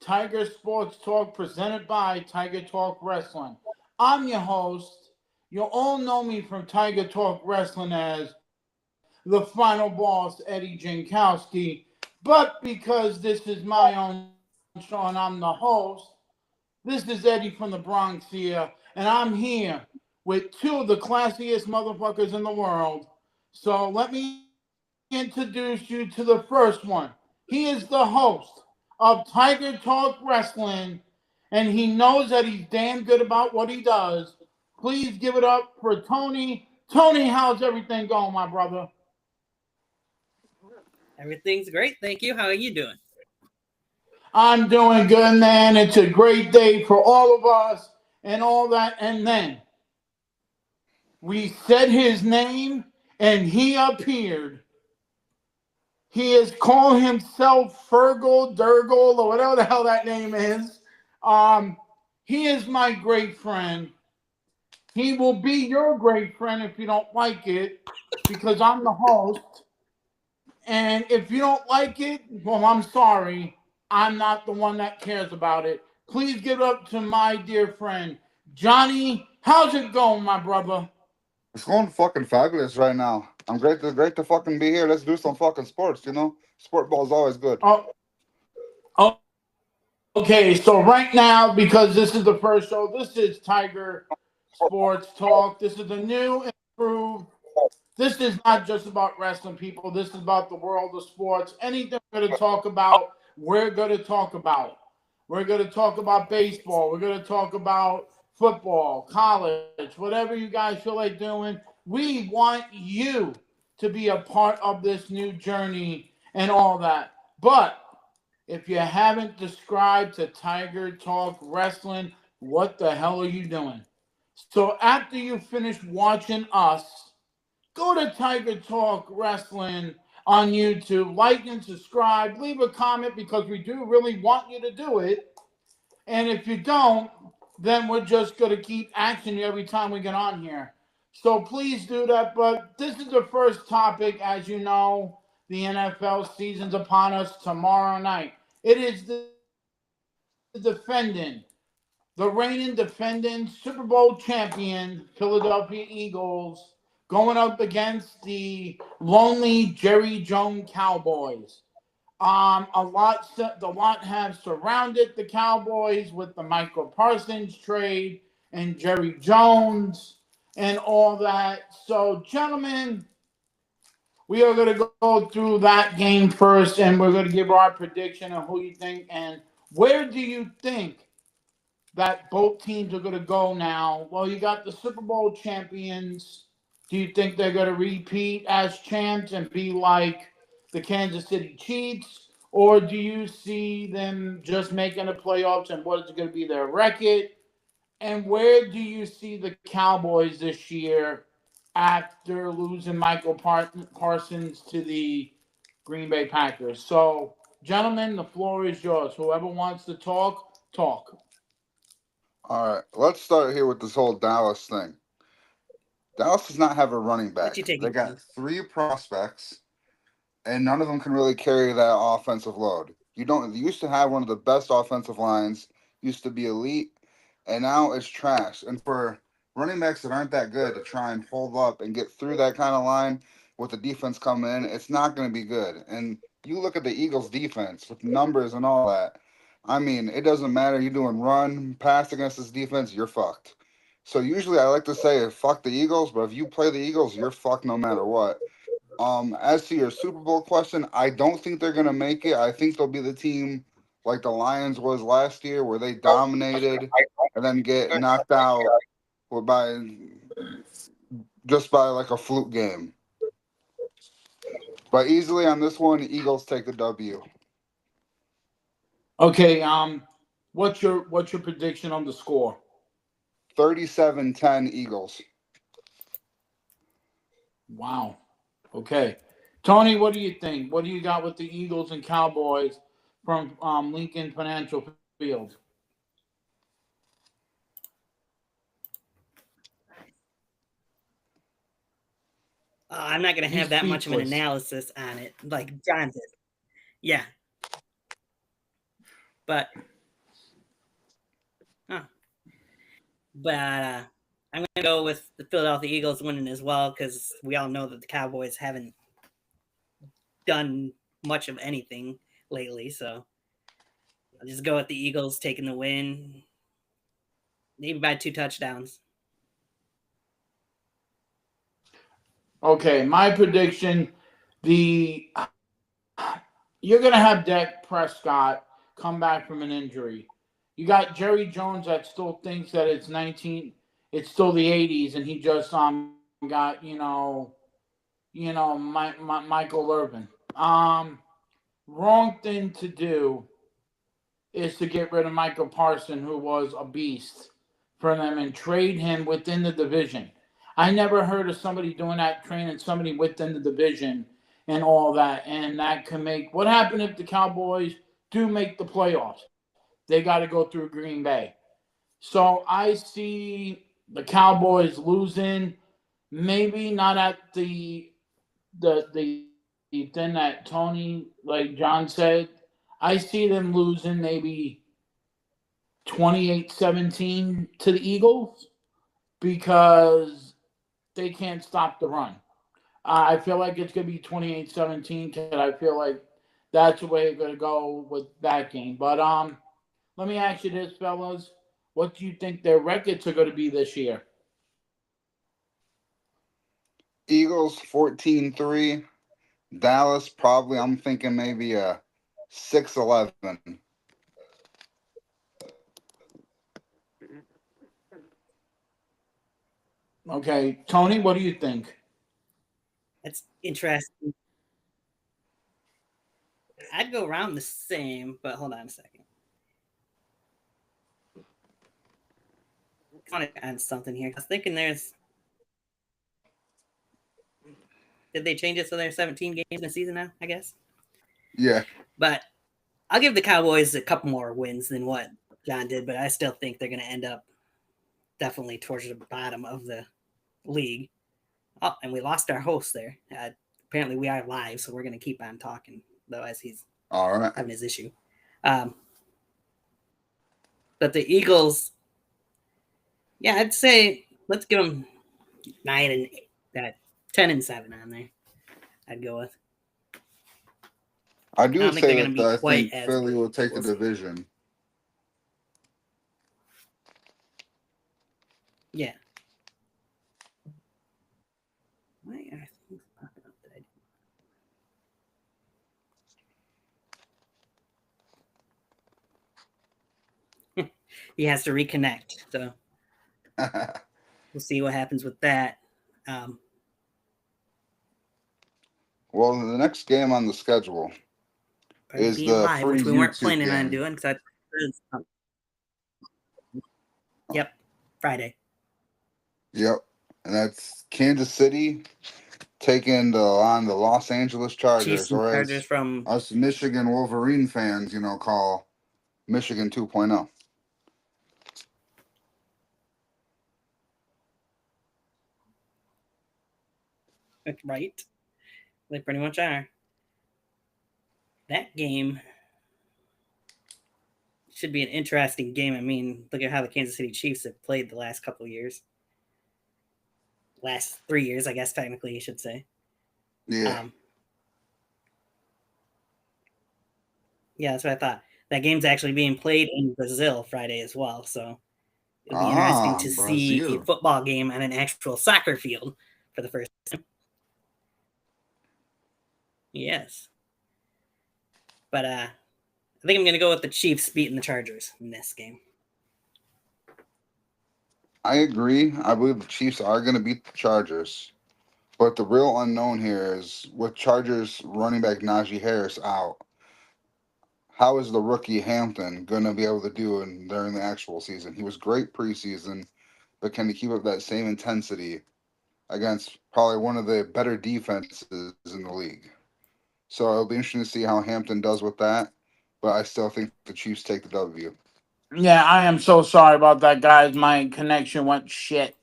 Tiger Sports Talk presented by Tiger Talk Wrestling. I'm your host. You all know me from Tiger Talk Wrestling as the final boss, Eddie Jankowski. But because this is my own show and I'm the host, this is Eddie from the Bronx here, and I'm here with two of the classiest motherfuckers in the world. So let me introduce you to the first one. He is the host of Tiger Talk Wrestling, and he knows that he's damn good about what he does. Please give it up for Tony. Tony, how's everything going, my brother? Everything's great. Thank you. How are you doing? I'm doing good, man. It's a great day for all of us and all that. And then we said his name and he appeared. He is calling himself Fergal Durgal or whatever the hell that name is. Um, he is my great friend. He will be your great friend if you don't like it because I'm the host. And if you don't like it, well, I'm sorry. I'm not the one that cares about it. Please give it up to my dear friend, Johnny. How's it going, my brother? It's going fucking fabulous right now. I'm great to fucking be here. Let's do some fucking sports, you know? Sport ball is always good. Okay, so right now, because this is the first show, this is Tiger Sports Talk. This is a new and improved. This is not just about wrestling, people. This is about the world of sports. Anything we're going to talk about, we're going to talk about. We're going to talk about baseball. We're going to talk about football, college, whatever you guys feel like doing. We want you to be a part of this new journey and all that. But if you haven't subscribed to Tiger Talk Wrestling, what the hell are you doing? So after you finish watching us, go to Tiger Talk Wrestling on YouTube, like and subscribe, leave a comment because we do really want you to do it. And if you don't, then we're just going to keep asking you every time we get on here. So please do that. But this is the first topic. As you know, the NFL season's upon us tomorrow night. It is the reigning defending Super Bowl champion, Philadelphia Eagles, going up against the lonely Jerry Jones Cowboys. A lot have surrounded the Cowboys with the Michael Parsons trade and Jerry Jones and all that. So, gentlemen, we are going to go through that game first, and we're going to give our prediction of who you think and where do you think that both teams are going to go now. Well, you got the Super Bowl champions. Do you think they're going to repeat as champs and be like the Kansas City Chiefs? Or do you see them just making the playoffs and what is going to be their record? And where do you see the Cowboys this year after losing Michael Parsons to the Green Bay Packers? So, gentlemen, the floor is yours. Whoever wants to talk, talk. All right, let's start here with this whole Dallas thing. Dallas does not have a running What back. you taking, They got Keith? three prospects, and none of them can really carry that offensive load. You used to have one of the best offensive lines, used to be elite, and now it's trash. And for running backs that aren't that good to try and hold up and get through that kind of line with the defense coming in, it's not going to be good. And you look at the Eagles' defense with numbers and all that. I mean, it doesn't matter. You're doing run, pass against this defense, you're fucked. So usually I like to say fuck the Eagles, but if you play the Eagles, you're fucked no matter what. As to your Super Bowl question, I don't think they're gonna make it. I think they'll be the team like the Lions was last year, where they dominated and then get knocked out or by just by like a fluke game. But easily on this one, the Eagles take the W. Okay, what's your prediction on the score? 37-10 Eagles. Wow. Okay. Tony, what do you think? What do you got with the Eagles and Cowboys from Lincoln Financial Field? I'm not going to He's have that much of an speechless. analysis on it like John did. Yeah. But huh. But I'm gonna go with the Philadelphia Eagles winning as well because we all know that the Cowboys haven't done much of anything lately. So I'll just go with the Eagles taking the win, maybe by 2 touchdowns. Okay, my prediction: the you're gonna have Dak Prescott come back from an injury. You got Jerry Jones that still thinks that it's still the '80s, and he just got Michael Irvin. Wrong thing to do is to get rid of Michael Parson, who was a beast, for them and trade him within the division. I never heard of somebody doing that, training somebody within the division and all that. And that can make what happened if the Cowboys do make the playoffs? They got to go through Green Bay. So I see the Cowboys losing, maybe not at the thing that Tony, like John said. I see them losing maybe 28-17 to the Eagles because they can't stop the run. I feel like it's going to be 28-17 because I feel like that's the way it's going to go with that game. But let me ask you this, fellas. What do you think their records are going to be this year? Eagles 14-3. Dallas probably, I'm thinking maybe a 6-11. Okay, Tony, what do you think? That's interesting. I'd go around the same, but hold on a second. I want to add something here. I was thinking did they change it so there's 17 games in a season now, I guess? Yeah. But I'll give the Cowboys a couple more wins than what John did, but I still think they're going to end up definitely towards the bottom of the league. Oh, and we lost our host there. Apparently we are live, so we're going to keep on talking, otherwise he's All right. having his issue. But the Eagles, yeah, I'd say let's give them 10-7 on there. I'd go with. I do don't think they're say gonna that be I quite think as Philly good. will take the We'll see. division. Yeah. Why are things popping up that he has to reconnect. So we'll see what happens with that. Well, the next game on the schedule is Being the live, free which we weren't YouTube planning on game. doing because yep, Friday. Yep. And that's Kansas City taking on the Los Angeles Chargers, Chiefs and or Chargers as from us Michigan Wolverine fans, call Michigan 2.0. right. They pretty much are. That game should be an interesting game. I mean, look at how the Kansas City Chiefs have played the last couple of years. Last 3 years, I guess technically you should say. Yeah. Yeah, that's what I thought. That game's actually being played in Brazil Friday as well, so it'll be interesting to see a Brazil. football game on an actual soccer field for the first time. Yes. But I think I'm going to go with the Chiefs beating the Chargers in this game. I agree. I believe the Chiefs are going to beat the Chargers. But the real unknown here is with Chargers running back Najee Harris out, how is the rookie Hampton going to be able to do during the actual season? He was great preseason, but can he keep up that same intensity against probably one of the better defenses in the league? So it'll be interesting to see how Hampton does with that. But I still think the Chiefs take the W. Yeah, I am so sorry about that, guys. My connection went shit.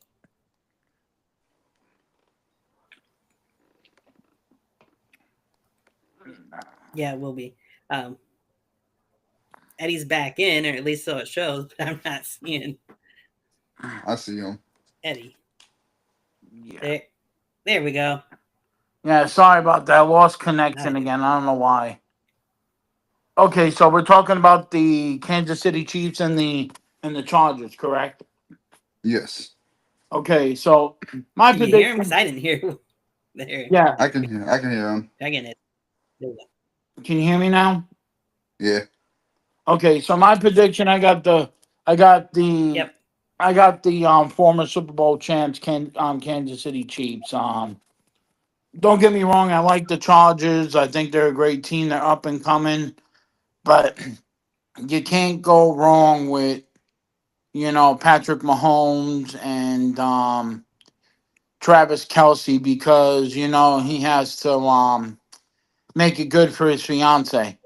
Yeah, it will be. Eddie's back in, or at least so it shows, but I'm not seeing I see him. Eddie. Yeah. There we go. Yeah, sorry about that. Lost I connection do. again. I don't know why. Okay, so we're talking about the Kansas City Chiefs and the Chargers, correct? Yes, Okay, so my Can you hear him? 'Cause prediction. I didn't hear. There. Yeah, I can hear. I can hear him. Again, it. There we go. can you hear me now? Yeah. Okay, so my prediction. Yep. I got the former Super Bowl champs, Kansas City Chiefs. Don't get me wrong. I like the Chargers. I think they're a great team. They're up and coming, but you can't go wrong with Patrick Mahomes and Travis Kelsey because he has to make it good for his fiance.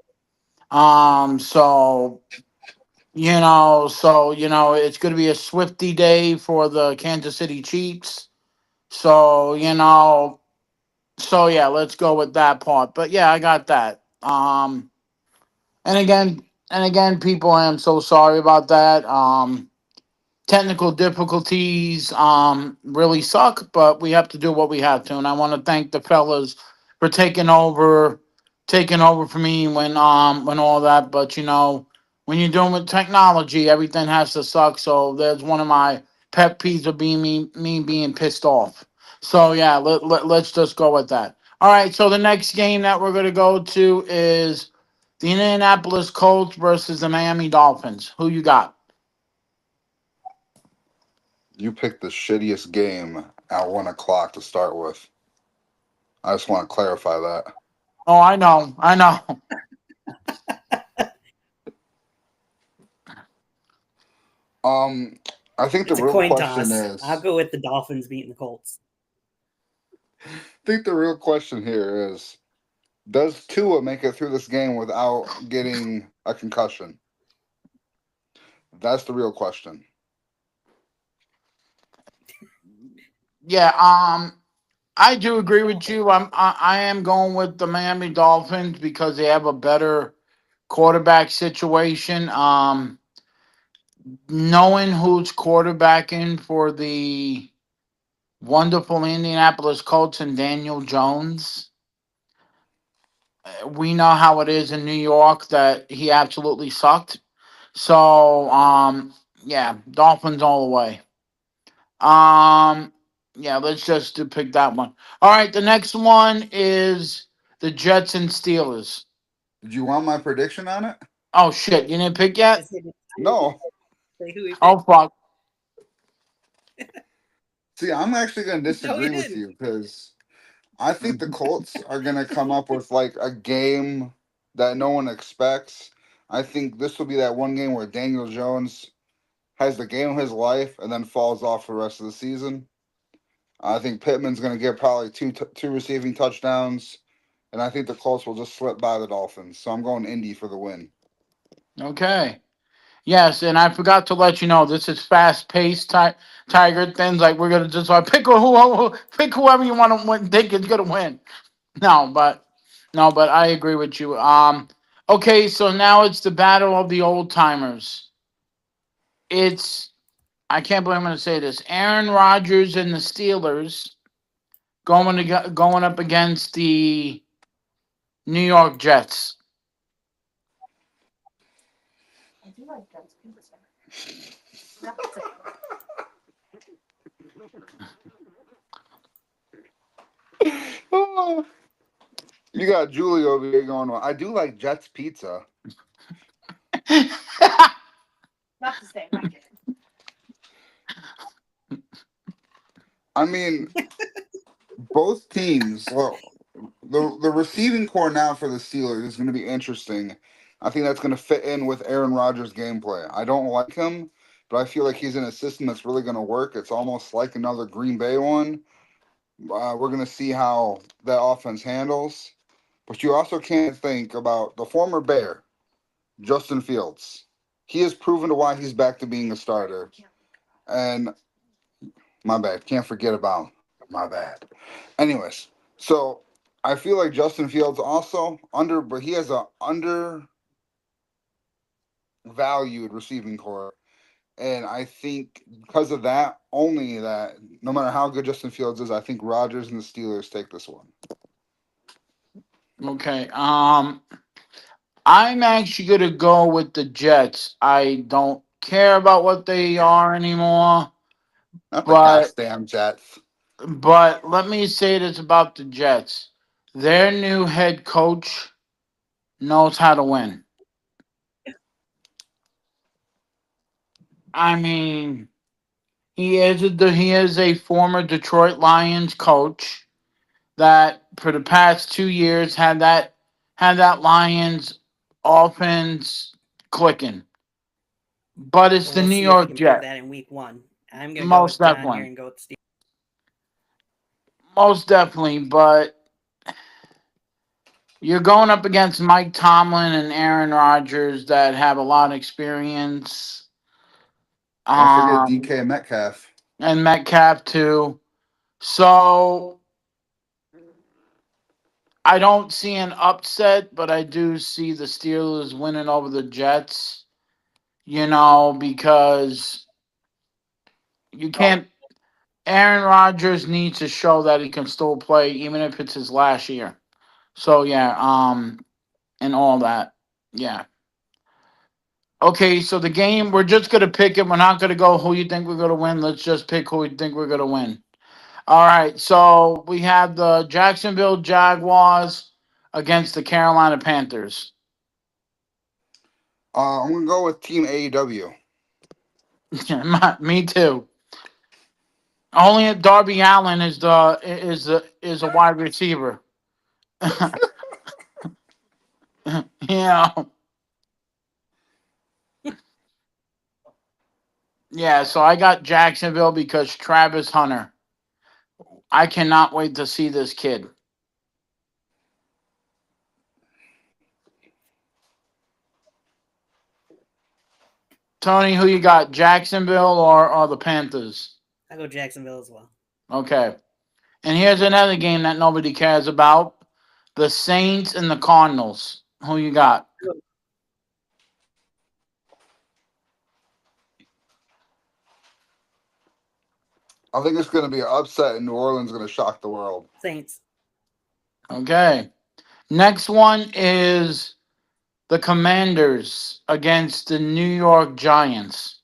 So it's going to be a Swifty day for the Kansas City Chiefs. So yeah, let's go with that part. But yeah, I got that. And again, people, I am so sorry about that. Technical difficulties really suck, but we have to do what we have to. And I want to thank the fellas for taking over for me when all that. But when you're doing with technology, everything has to suck. So there's one of my pet peeves of being me being pissed off. So yeah, let's just go with that. All right, so the next game that we're gonna go to is the Indianapolis Colts versus the Miami Dolphins. Who you got? You picked the shittiest game at 1 o'clock to start with. I just want to clarify that. Oh, I know. I think the It's a real coin question toss. is. I'll go with the Dolphins beating the Colts. I think the real question here is: does Tua make it through this game without getting a concussion? That's the real question. Yeah, I do agree with you. I am going with the Miami Dolphins because they have a better quarterback situation. Knowing who's quarterbacking for the wonderful Indianapolis Colts and Daniel Jones, we know how it is in New York that he absolutely sucked. So, yeah, Dolphins all the way. Yeah, let's just pick that one. All right, the next one is the Jets and Steelers. Did you want my prediction on it? Oh shit, you didn't pick yet? No. Say who we Oh picked. fuck. See, I'm actually going to No, disagree you with didn't. you because I think the Colts are going to come up with like a game that no one expects. I think this will be that one game where Daniel Jones has the game of his life and then falls off for the rest of the season. I think Pittman's going to get probably two receiving touchdowns, and I think the Colts will just slip by the Dolphins. So I'm going Indy for the win. Okay. Yes, and I forgot to let you know this is fast paced Tiger things like we're gonna just like pick whoever you want to win, think is gonna win. No, but I agree with you. Okay, so now it's the battle of the old timers. It's I can't believe I'm gonna say this. Aaron Rodgers and the Steelers going up against the New York Jets. Oh, you got Julie over here going, well, I do like Jets pizza. I mean, both teams. Well, the receiving core now for the Steelers is going to be interesting. I think that's going to fit in with Aaron Rodgers' gameplay. I don't like him, but I feel like he's in a system that's really going to work. It's almost like another Green Bay one. We're going to see how that offense handles. But you also can't think about the former Bear, Justin Fields. He has proven to why he's back to being a starter. And my bad. Can't forget about my bad. Anyways, so I feel like Justin Fields also but he has a valued receiving core. And I think because of that, only that, no matter how good Justin Fields is, I think Rodgers and the Steelers take this one. Okay. I'm actually gonna go with the Jets. I don't care about what they are anymore. Not the But goddamn Jets. let me say this about the Jets. Their new head coach knows how to win. I mean, he is a former Detroit Lions coach that for the past 2 years had that Lions offense clicking. But it's Well, the we'll New see if he York can prove Jets. that in week 1. I'm gonna go Most with John here definitely. and go with Steve. Most definitely, but you're going up against Mike Tomlin and Aaron Rodgers that have a lot of experience. Don't forget Um, DK Metcalf. and Metcalf too. So I don't see an upset, but I do see the Steelers winning over the Jets. Because you can't. Aaron Rodgers needs to show that he can still play, even if it's his last year. So yeah, and all that. Yeah. Okay, so the game, we're just gonna pick it. We're not gonna go who you think we're gonna win. Let's just pick who we think we're gonna win. All right, so we have the Jacksonville Jaguars against the Carolina Panthers. I'm gonna go with Team AEW. Me too. Only Darby Allen is a wide receiver. Yeah, yeah. So I got Jacksonville because Travis Hunter. I cannot wait to see this kid. Tony, who you got? Jacksonville or the Panthers? I'll go Jacksonville as well. Okay. And here's another game that nobody cares about. The Saints and the Cardinals. Who you got? I think it's gonna be an upset, and New Orleans gonna shock the world. Saints. Okay. Next one is the Commanders against the New York Giants.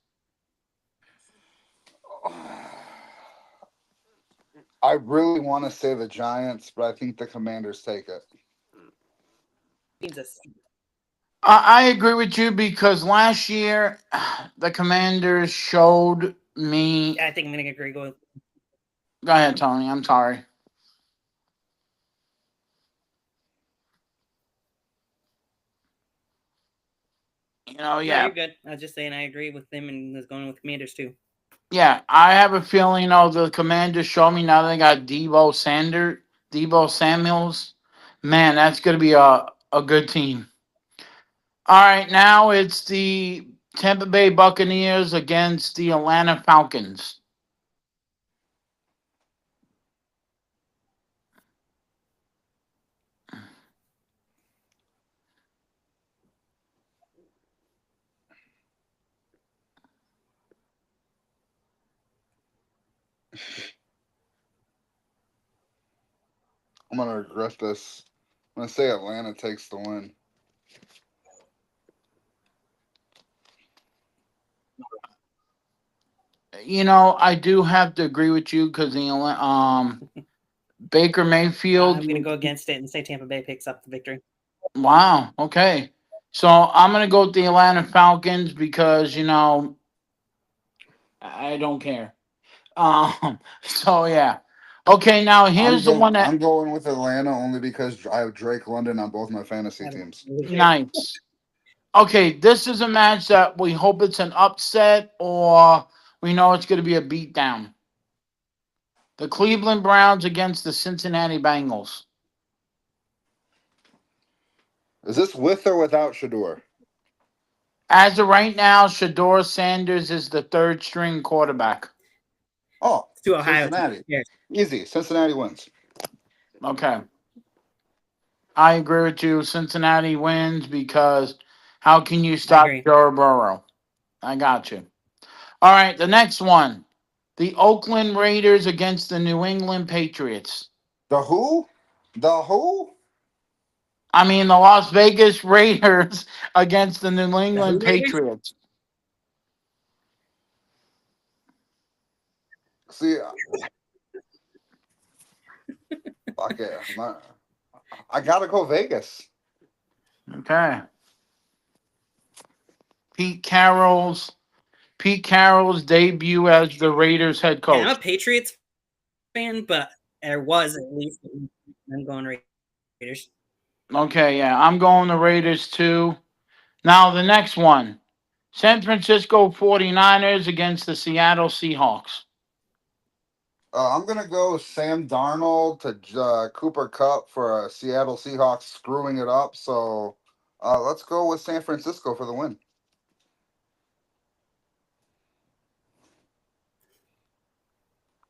I really want to say the Giants, but I think the Commanders take it. Jesus. I agree with you because last year the Commanders showed me. I think I'm gonna agree with. Go ahead, Tony. I'm sorry. No, Yeah. you're good. I was just saying I agree with them and was going with Commanders too. Yeah, I have a feeling, the Commanders show me now they got Debo Samuels. Man, that's going to be a good team. All right, now it's the Tampa Bay Buccaneers against the Atlanta Falcons. I'm gonna regret this. I'm gonna say Atlanta takes the win. I do have to agree with you because Baker Mayfield. I'm gonna go against it and say Tampa Bay picks up the victory. Wow. Okay. So I'm gonna go with the Atlanta Falcons because I don't care. So yeah. Okay, now here's the one that I'm going with Atlanta only because I have Drake London on both my fantasy teams. nice. Okay, this is a match that we hope it's an upset or we know it's going to be a beatdown. The Cleveland Browns against the Cincinnati Bengals. Is this with or without Shador? As of right now, Shador Sanders is the third string quarterback. Oh, It's to Ohio. Cincinnati. Yes. Easy. Cincinnati wins. Okay. I agree with you. Cincinnati wins because How can you I stop agree. Joe Burrow? I got you. All right, the next one. The Oakland Raiders against the New England Patriots. The who? The who? I mean, the Las Vegas Raiders against the New The Who England Raiders? Patriots. See, fuck it. I gotta go Vegas. Okay. Pete Carroll's Pete Carroll's debut as the Raiders head Yeah, I'm coach. a Patriots fan, but there was at least I'm going Raiders. Okay, yeah, I'm going the Raiders too. Now the next one. San Francisco 49ers against the Seattle Seahawks. I'm gonna go Sam Darnold to Cooper Cup for Seattle Seahawks screwing it up. So let's go with San Francisco for the win.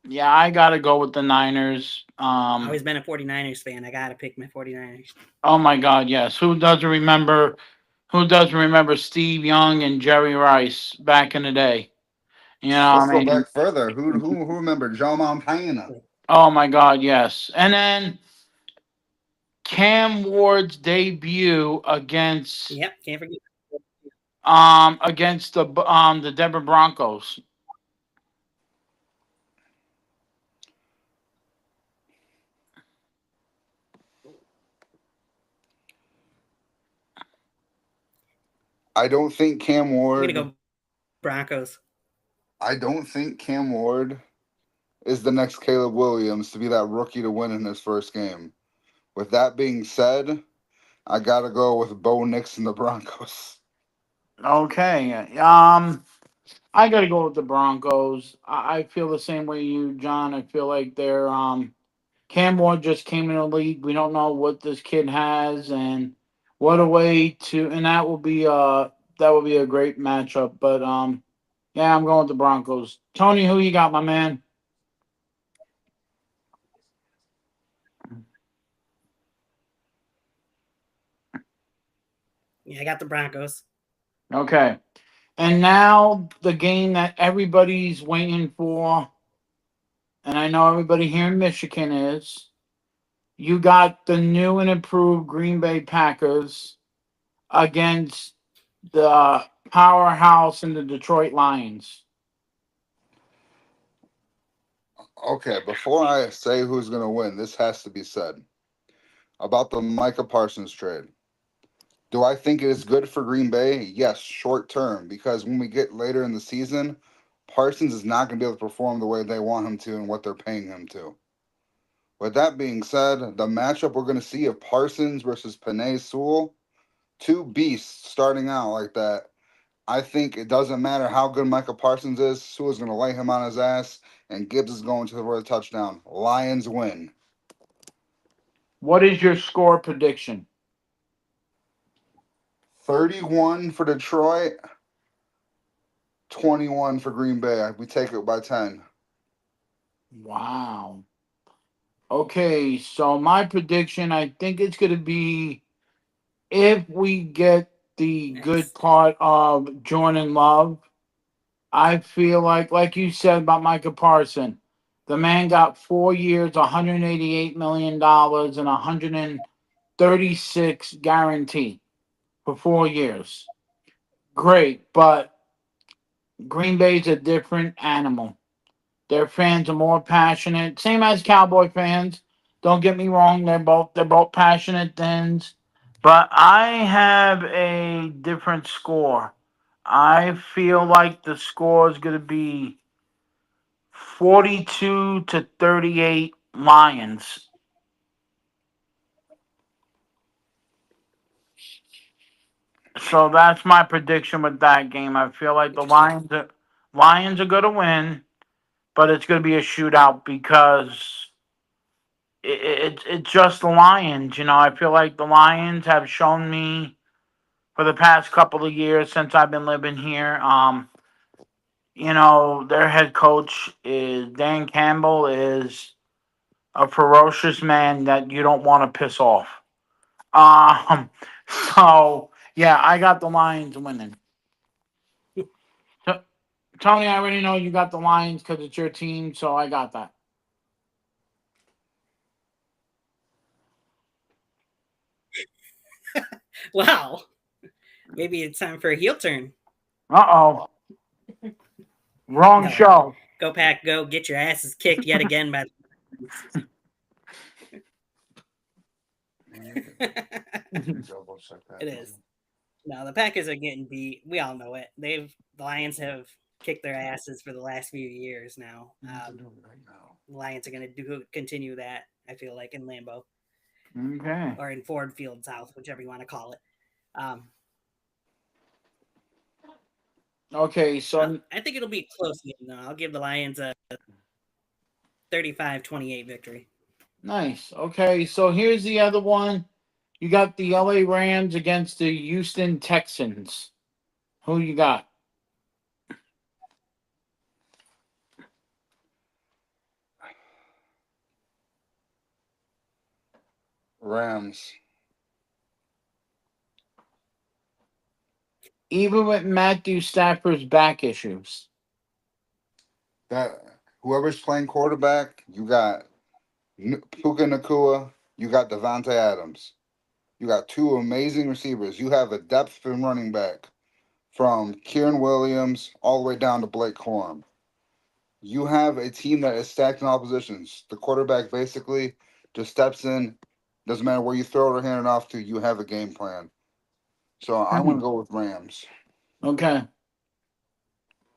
Yeah, I got to go with the Niners. I've always been a 49ers fan. I got to pick my 49ers. Oh my God, yes. Who doesn't remember? Who doesn't remember Steve Young and Jerry Rice back in the day? You know, Let's I go mean, back further. Who remember Joe Montana? oh my God, yes. And then Cam Ward's debut Yep, can't forget. against the Denver Broncos. I don't think Cam I'm Ward. gonna go Broncos. I don't think Cam Ward is the next Caleb Williams to be that rookie to win in his first game. With that being said, I gotta go with Bo Nix and the Broncos. Okay. I gotta go with the Broncos. I feel the same way you, John. I feel like they're Cam Ward just came in the league. We don't know what this kid has, and what a way to and that will be a great matchup. But yeah, I'm going with the Broncos. Tony, who you got, my man? Yeah, I got the Broncos. Okay. And now the game that everybody's waiting for, and I know everybody here in Michigan is. You got the new and improved Green Bay Packers against the powerhouse in the Detroit Lions. Okay, before I say who's gonna win, this has to be said about the Micah Parsons trade. Do I think it is good for Green Bay? Yes, short term, because when we get later in the season, Parsons is not going to be able to perform the way they want him to and what they're paying him to. With that being said, the matchup we're going to see of Parsons versus Penei Sewell, two beasts starting out like that. I think it doesn't matter how good Micah Parsons is, Sewell's going to lay him on his ass, and Gibbs is going to for a touchdown. Lions win. What is your score prediction? 31 for Detroit, 21 for Green Bay. We take it by 10. Wow. Okay, so my prediction, I think it's going to be if we get the good Nice. part of Jordan Love, I feel like you said about Micah Parson, the man got 4 years, $188 million, and 136 guarantee for 4 years. Great, but Green Bay's a different animal. Their fans are more passionate, same as Cowboy fans. Don't get me wrong; they're both passionate things, but I have a different score. I feel like the score is going to be 42-38 Lions. So that's my prediction with that game. I feel like the Interesting. Lions are going to win, but it's going to be a shootout because it's just the Lions. You know, I feel like the Lions have shown me for the past couple of years since I've been living here. Their head coach is Dan Campbell is a ferocious man that you don't want to piss off. Um, so Yeah, I got the Lions winning. T- Tony, I already know you got the Lions because it's your team, so I got that. Wow. Maybe it's time for a heel turn. Uh-oh. Wrong No. show. Go Pack, go. Get your asses kicked yet again by Double check that. It is. No, the Packers are getting beat. We all know it. The Lions have kicked their asses for the last few years now. The Lions are going to continue that. I feel like in Lambeau Okay. or in Ford Field South, whichever you want to call it. Okay, so I think it'll be a close game, though. I'll give the Lions a 35-28 victory. nice. Okay, so here's the other one. You got the LA Rams against the Houston Texans. Who you got? Rams. Even with Matthew Stafford's back issues. That whoever's playing quarterback, you got Puka Nakua, you got Devontae Adams. You got two amazing receivers. You have a depth in running back from Kieran Williams all the way down to Blake Corum. You have a team that is stacked in all positions. The quarterback basically just steps in. Doesn't matter where you throw it or hand it off to, you have a game plan. So I'm going to go with Rams. Okay.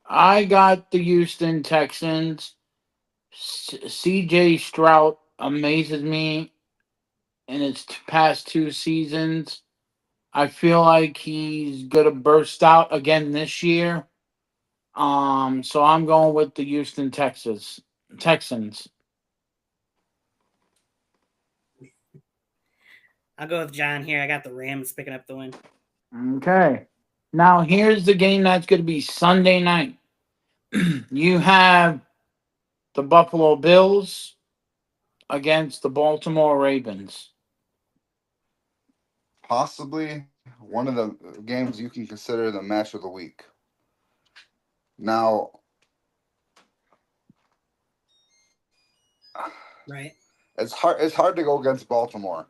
I got the Houston Texans. CJ Stroud amazes me in its past two seasons. I feel like he's gonna burst out again this year. So I'm going with the Houston Texans. I'll go with John here. I got the Rams picking up the win. Okay. Now here's the game that's gonna be Sunday night. You have the Buffalo Bills against the Baltimore Ravens. Possibly one of the games you can consider the match of the week. Now, Right. it's hard to go against Baltimore.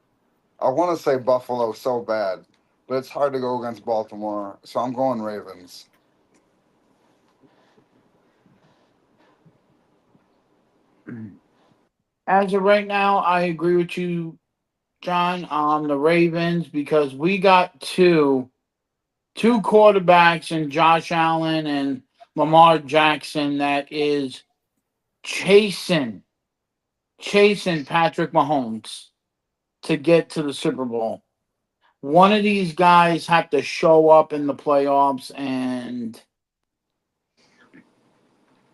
I want to say Buffalo so bad, but it's hard to go against Baltimore. So I'm going Ravens. As of right now, I agree with you, John, on the Ravens because we got two quarterbacks in Josh Allen and Lamar Jackson that is chasing Patrick Mahomes to get to the Super Bowl. One of these guys have to show up in the playoffs, and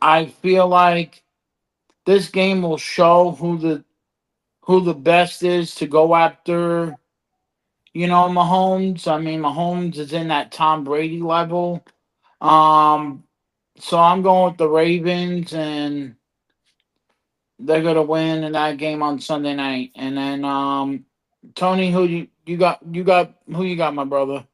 I feel like this game will show who the best is to go after. Mahomes. I mean, Mahomes is in that Tom Brady level. Um, so I'm going with the Ravens, and they're gonna win in that game on Sunday night. And then, Tony, who you got? You got who you got, my brother?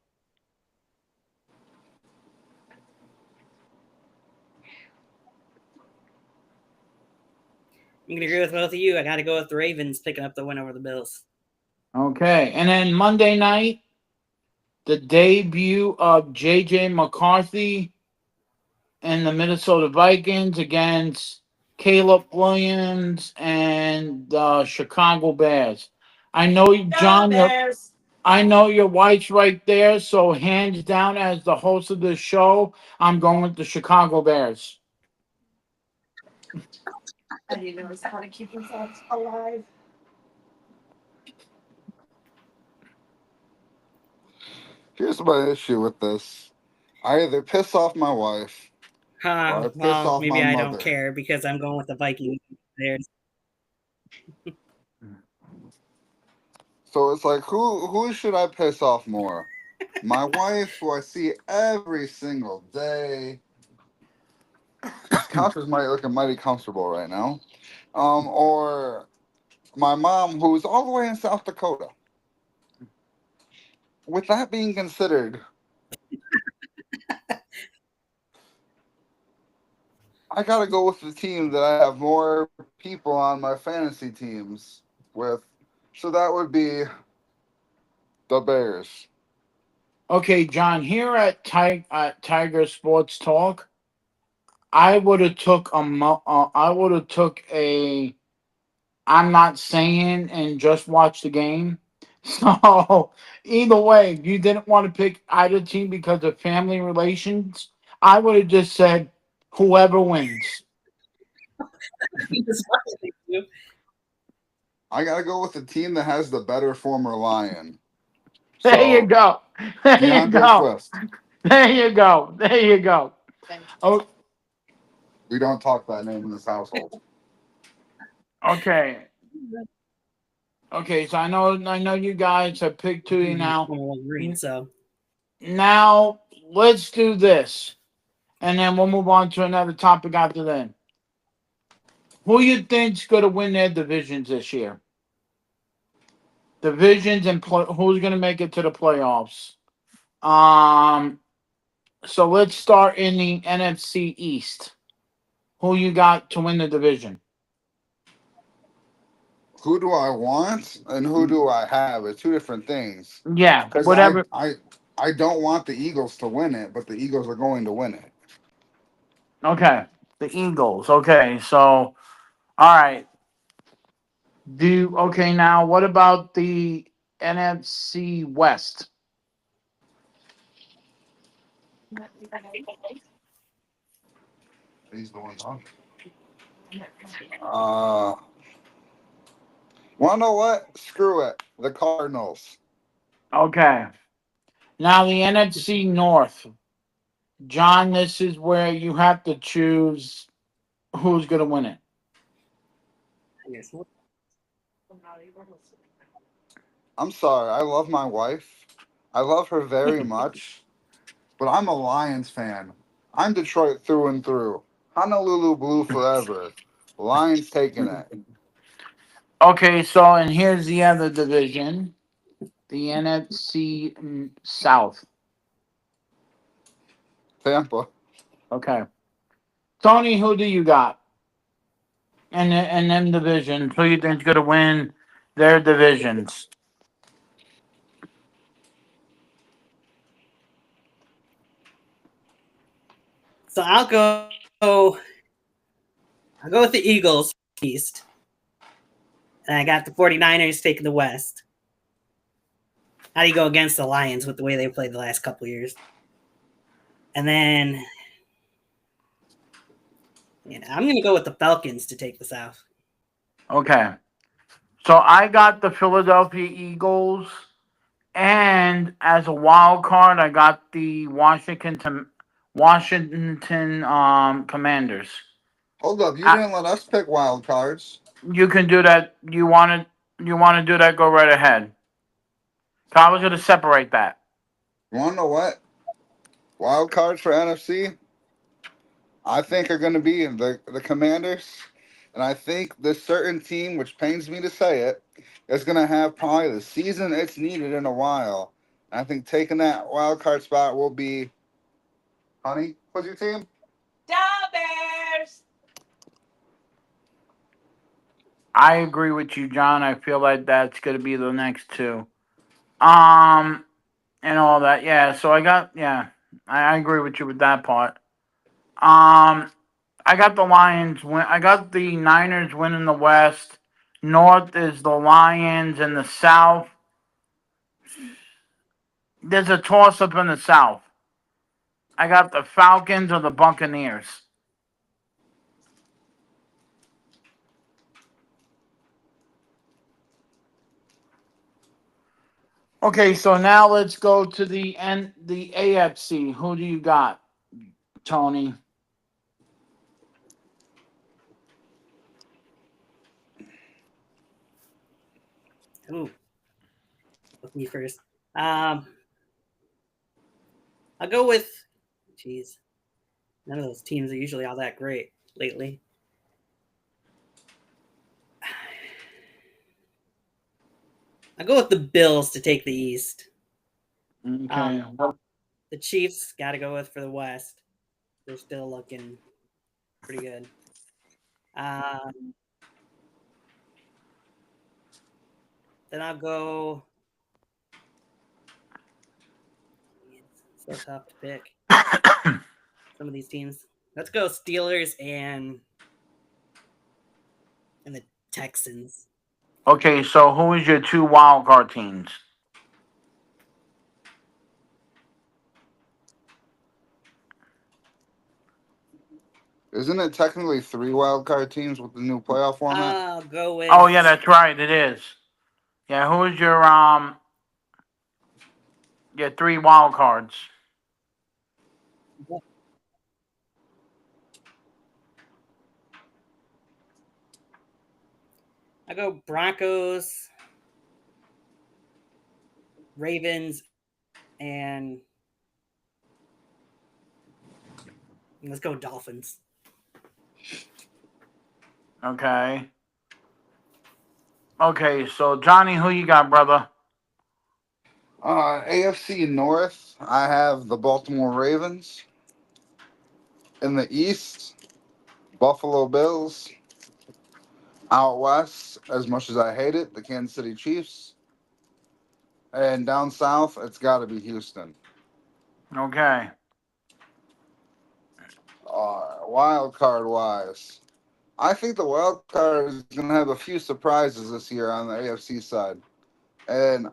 I'm gonna agree with both of you. I got to go with the Ravens picking up the win over the Bills. Okay, and then Monday night, the debut of J.J. McCarthy and the Minnesota Vikings against Caleb Williams and the Chicago Bears. I know, John, I know your wife's right there, so hands down, as the host of this show, I'm going with the Chicago Bears. And he knows how to keep himself alive. Here's my issue with this. I either piss off my wife or I piss Well, off maybe my I mother. don't care because I'm going with the Vikings. So it's like, who should I piss off more? My wife, who I see every single day. This couch is looking mighty comfortable right now. Or my mom, who's all the way in South Dakota. with that being considered, I gotta go with the team that I have more people on my fantasy teams with. So that would be the Bears. Okay, John, here at Tiger Sports Talk, I would have took I would have took a I'm not saying and just watch the game. So either way, if you didn't want to pick either team because of family relations, I would have just said whoever wins. I gotta go with the team that has the better former Lion. There you So go. There you DeAndre go. Swift. There you go. There you go. Oh, We don't talk that name in this household. okay. Okay, so I know you guys have picked two now. Green, so Now let's do this. And then we'll move on to another topic after that. Who you think's gonna win their divisions this year? Divisions and who's gonna make it to the playoffs? Um, so let's start in the NFC East. Who you got to win the division? Who do I want and who do I have? It's two different things. Yeah, Because whatever. I don't want the Eagles to win it, but the Eagles are going to win it. Okay, the Eagles. Okay, so all right. Okay now? What about the NFC West? He's the one talking. Wanna know what? Screw it. The Cardinals. Okay. Now the NFC North. John, this is where you have to choose who's going to win it. I'm sorry. I love my wife. I love her very much. But I'm a Lions fan. I'm Detroit through and through. Honolulu Blue forever. Lions taking it. Okay, so and here's the other division, the NFC South. Tampa. Okay, Tony, who do you got? And them divisions. Who you think's going to win their divisions? so I'll go. I'll go with the Eagles East, and I got the 49ers taking the West. How do you go against the Lions with the way they played the last couple of years? And then, I'm going to go with the Falcons to take the South. Okay, so I got the Philadelphia Eagles, and as a wild card, I got the Washington Commanders. Hold up. You I, didn't let us pick wild cards. You can do that. You want to do that? Go right ahead. So I was going to separate that. You wanna know what? Wild cards for NFC? I think are going to be the Commanders. And I think this certain team, which pains me to say it, is going to have probably the season it's needed in a while. And I think taking that wild card spot will be, honey, what's your team? Da Bears. I agree with you, John. I feel like that's going to be the next two. And all that. Yeah. So I agree with you with that part. I got the Lions win. I got the Niners winning the West. North is the Lions, and the South. There's a toss up in the South. I got the Falcons or the Buccaneers. Okay, so now let's go to the AFC. Who do you got, Tony? Ooh, with me first. I'll go with. Jeez, none of those teams are usually all that great lately. I'll go with the Bills to take the East. Okay. The Chiefs got to go with for the West. They're still looking pretty good. Then I'll go. It's so tough to pick some of these teams. Let's go Steelers and the Texans. Okay, so who is your two wild card teams? Isn't it technically 3 wild card teams with the new playoff format? I'll go with. Oh yeah, that's right. It is. Yeah, who is your 3 wild cards? I go Broncos, Ravens, and let's go Dolphins. Okay. Okay, so Johnny, who you got, brother? AFC North, I have the Baltimore Ravens. In the East, Buffalo Bills. Out West, as much as I hate it, the Kansas City Chiefs. And down South, it's got to be Houston. Okay. Wild card wise, I think the wild card is going to have a few surprises this year on the AFC side. And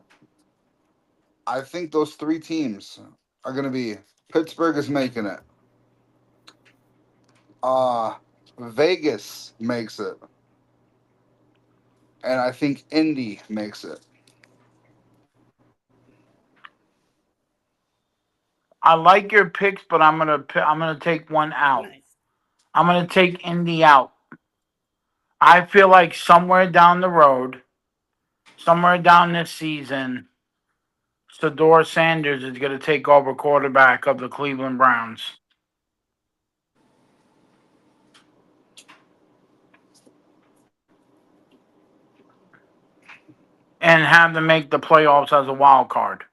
I think those 3 teams are going to be Pittsburgh is making it. Vegas makes it. And I think Indy makes it. I like your picks, but I'm gonna take one out. Nice. I'm gonna take Indy out. I feel like somewhere down the road, somewhere down this season, Shedeur Sanders is gonna take over quarterback of the Cleveland Browns. And have them make the playoffs as a wild card.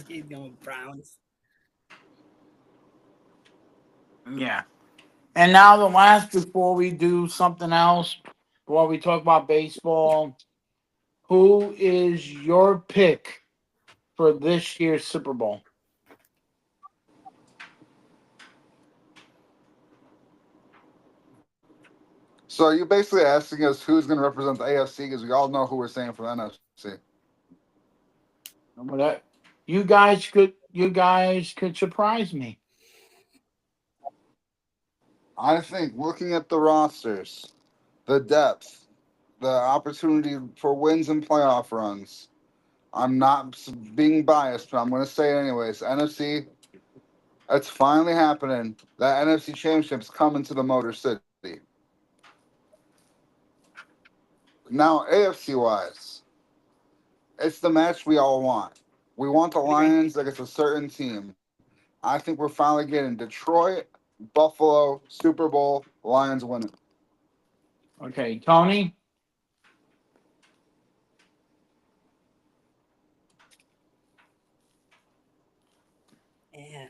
He's going Browns. Yeah. And now the last, before we do something else, before we talk about baseball, who is your pick for this year's Super Bowl? So are you basically asking us who's going to represent the AFC? Because we all know who we're saying for the NFC. You guys could surprise me. I think looking at the rosters, the depth, the opportunity for wins and playoff runs, I'm not being biased, but I'm going to say it anyways. NFC, it's finally happening. That NFC Championship's coming to the Motor City. Now, AFC wise, it's the match we all want. We want the Lions against a certain team. I think we're finally getting Detroit, Buffalo, Super Bowl, Lions winning. Okay, Tony? And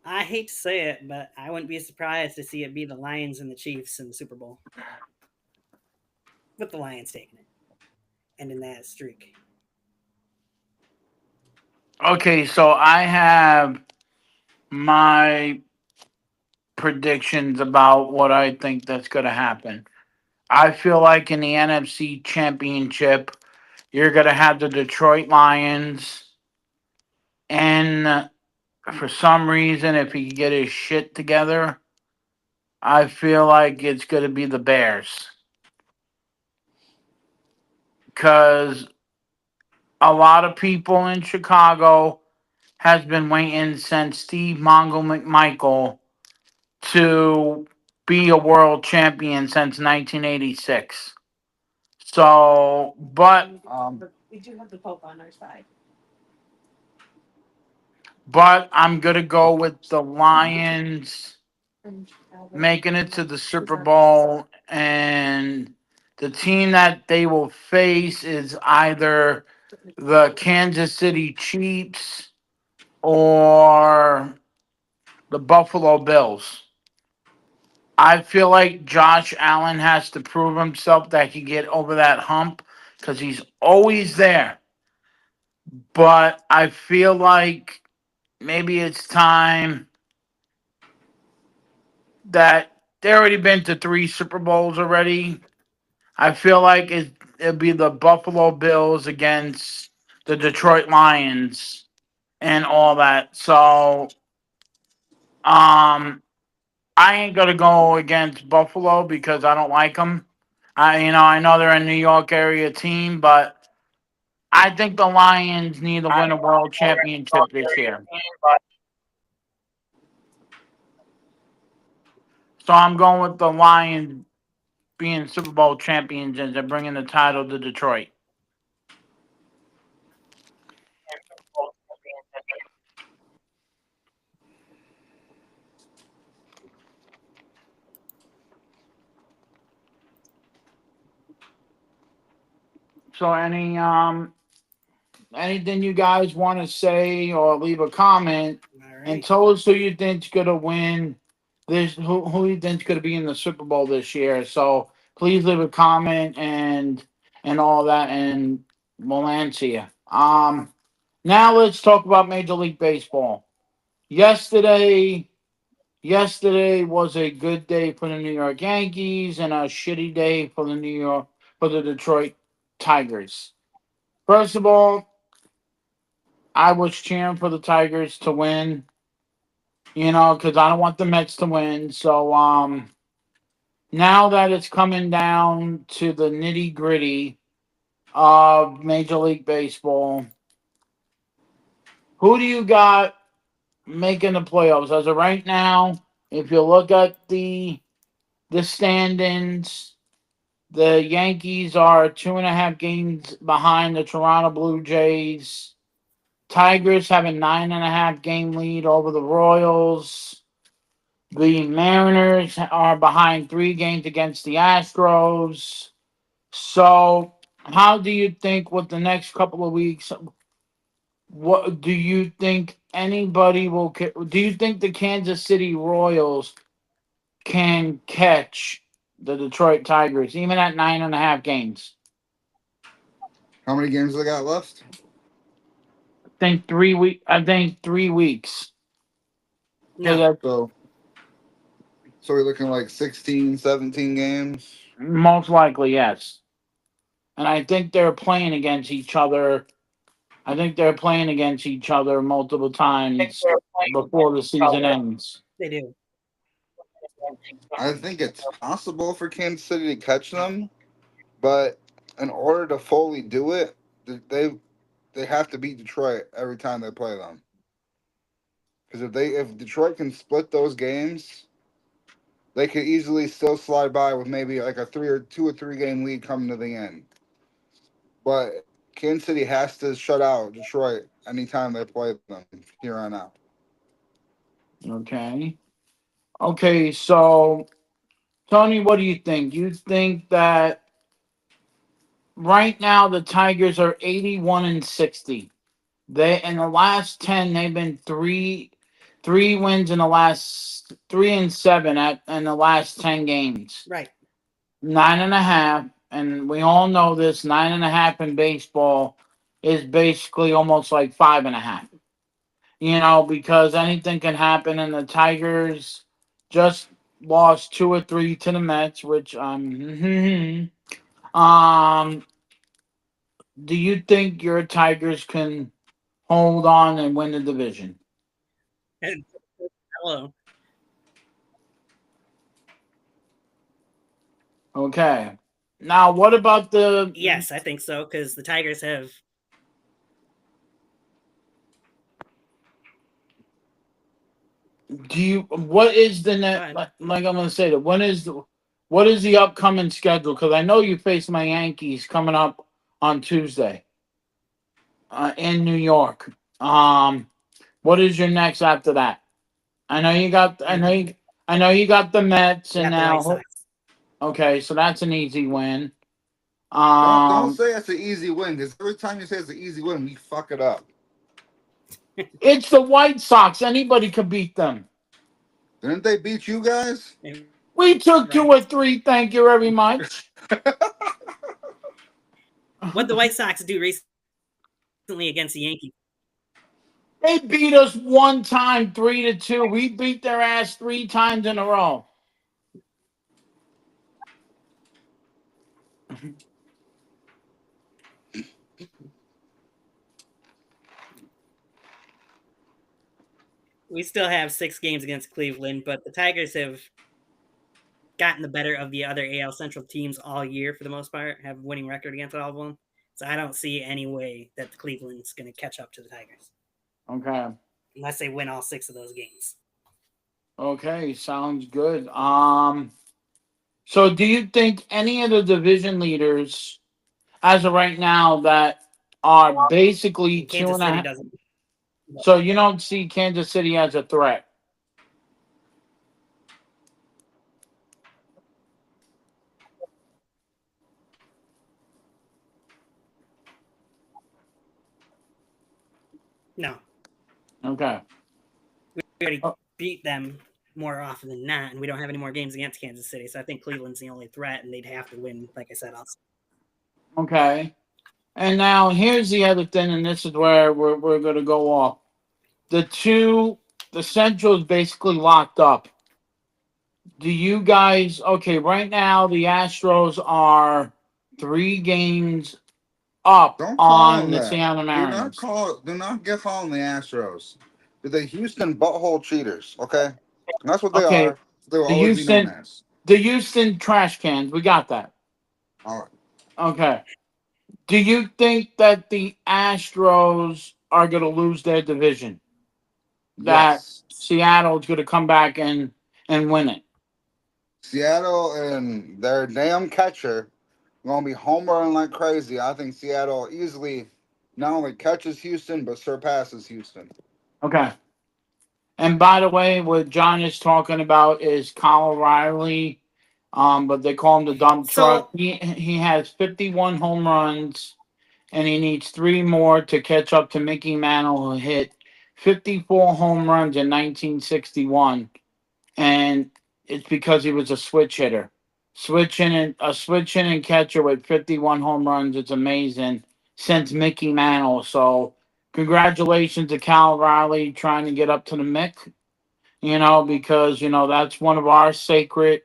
I hate to say it, but I wouldn't be surprised to see it be the Lions and the Chiefs in the Super Bowl. With the Lions taking it. And in that streak. Okay, so I have my predictions about what I think that's going to happen. I feel like in the NFC Championship, you're going to have the Detroit Lions. And for some reason, if he can get his shit together, I feel like it's going to be the Bears. Because a lot of people in Chicago has been waiting since Steve Mongo McMichael to be a world champion since 1986. So, but We do have the Pope on our side. I'm gonna go with the Lions making it to the Super Bowl, and the team that they will face is either the Kansas City Chiefs or the Buffalo Bills. I feel like Josh Allen has to prove himself that he get over that hump because he's always there. But I feel like maybe it's time that they already been to 3 Super Bowls already. I feel like it'd be the Buffalo Bills against the Detroit Lions and all that. So, I ain't gonna go against Buffalo because I don't like them. I know they're a New York area team, but I think the Lions need to win a world championship this year. So I'm going with the Lions being Super Bowl champions and they're bringing the title to Detroit. So anything you guys want to say or leave a comment All and right. tell us who you think's gonna win this, who you think's gonna be in the Super Bowl this year. So please leave a comment and all that, and we'll answer you. Now let's talk about Major League Baseball. Yesterday, yesterday was a good day for the New York Yankees and a shitty day for the Detroit Tigers. First of all, I was cheering for the Tigers to win, because I don't want the Mets to win. So now that it's coming down to the nitty gritty of Major League Baseball, who do you got making the playoffs? As of right now, if you look at the standings, the Yankees are 2.5 games behind the Toronto Blue Jays. Tigers have a 9.5 game lead over the Royals. The Mariners are behind 3 games against the Astros. So, how do you think with the next couple of weeks? What do you think anybody will? Do you think the Kansas City Royals can catch the Detroit Tigers, even at 9.5 games? How many games they got left? I think 3 weeks. No. So we're looking like 16, 17 games. Most likely, yes. And I think they're playing against each other. I think they're playing against each other multiple times before the season ends. They do. I think it's possible for Kansas City to catch them, but in order to fully do it, they have to beat Detroit every time they play them. Because if Detroit can split those games, they could easily still slide by with maybe like a 2 or 3 game lead coming to the end. But Kansas City has to shut out Detroit anytime they play them here on out. Okay. Okay, so Tony, what do you think? You think that right now the Tigers are 81-60. They in the last 10, they've been three wins in the last 3-7 in the last 10 games. Right. 9.5, and we all know this. 9.5 in baseball is basically almost like 5.5. Because anything can happen, and the Tigers just lost 2 or 3 to the Mets, which do you think your Tigers can hold on and win the division? Hello. Okay. Now, what about the? Yes, I think so because the Tigers have. What is the Go net? ahead. Like I'm gonna say that. What is the upcoming schedule? Because I know you face my Yankees coming up on Tuesday, in New York. What is your next after that? I know you got. I know you got the Mets, Got and the White now. Sox. Okay, so that's an easy win. Don't say it's an easy win, because every time you say it's an easy win, we fuck it up. It's the White Sox. Anybody could beat them. Didn't they beat you guys? We took Right. 2 or 3. Thank you very much. What the White Sox do recently against the Yankees? They beat us one time, 3-2. We beat their ass 3 times in a row. We still have 6 games against Cleveland, but the Tigers have gotten the better of the other AL Central teams all year for the most part, have a winning record against all of them. So I don't see any way that Cleveland's going to catch up to the Tigers. Okay. Unless they win all 6 of those games. Okay, sounds good. So do you think any of the division leaders, as of right now, that are basically Kansas 2.5? City doesn't. So you don't see Kansas City as a threat? No. Okay. We already Oh. beat them more often than not, and we don't have any more games against Kansas City. So I think Cleveland's the only threat, and they'd have to win, like I said, also. Okay. And now here's the other thing, and this is where we're going to go off. The Central is basically locked up. Do you guys, okay, right now the Astros are 3 games up Don't call on them the that. Seattle Mariners. Do not get on the Astros. They're the Houston butthole cheaters, okay? And that's what they Okay, are. They will the always be known Houston, as. the Houston trash cans, we got that. All right. Okay. Do you think that the Astros are going to lose their division? That Yes. Seattle's going to come back and win it? Seattle and their damn catcher going to be home running like crazy. I think Seattle easily not only catches Houston, but surpasses Houston. Okay. And by the way, what John is talking about is Kyle Riley, but they call him the dump truck. He has 51 home runs, and he needs 3 more to catch up to Mickey Mantle, who hit 54 home runs in 1961, and it's because he was a switch hitter, switch in and catcher with 51 home runs. It's amazing since Mickey Mantle. So congratulations to Cal Riley trying to get up to the Mick. Because that's one of our sacred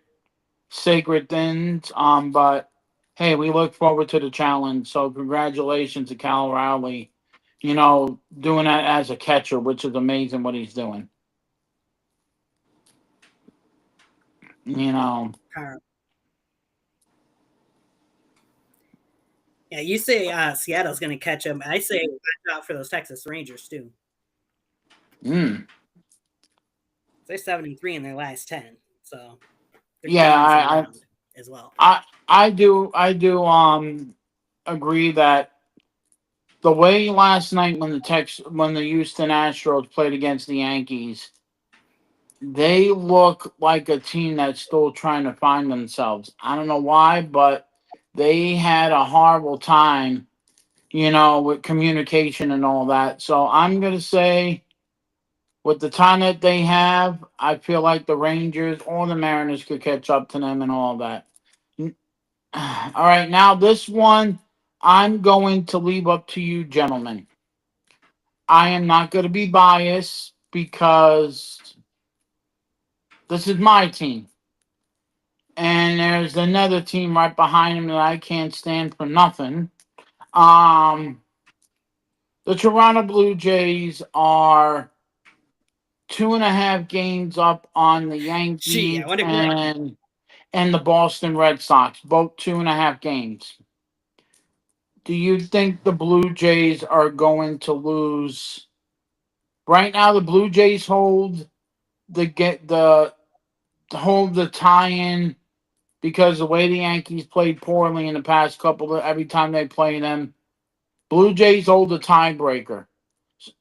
things. But hey, we look forward to the challenge. So congratulations to Cal Rowley, doing that as a catcher, which is amazing what he's doing. Yeah, you say Seattle's going to catch them. I say watch out for those Texas Rangers too. Mm. They're 7-3 in their last 10, so Yeah, I as well. I do agree that the way last night when the Houston Astros played against the Yankees, they look like a team that's still trying to find themselves. I don't know why, but they had a horrible time, with communication and all that. So I'm going to say, with the time that they have, I feel like the Rangers or the Mariners could catch up to them and all that. All right, now this one, I'm going to leave up to you, gentlemen. I am not going to be biased because this is my team. And there's another team right behind him that I can't stand for nothing. The Toronto Blue Jays are 2.5 games up on the Yankees Gee, I wonder and the Boston Red Sox, both 2.5 games. Do you think the Blue Jays are going to lose? Right now, the Blue Jays hold the tie-in because the way the Yankees played poorly in the past every time they play them. Blue Jays hold the tiebreaker,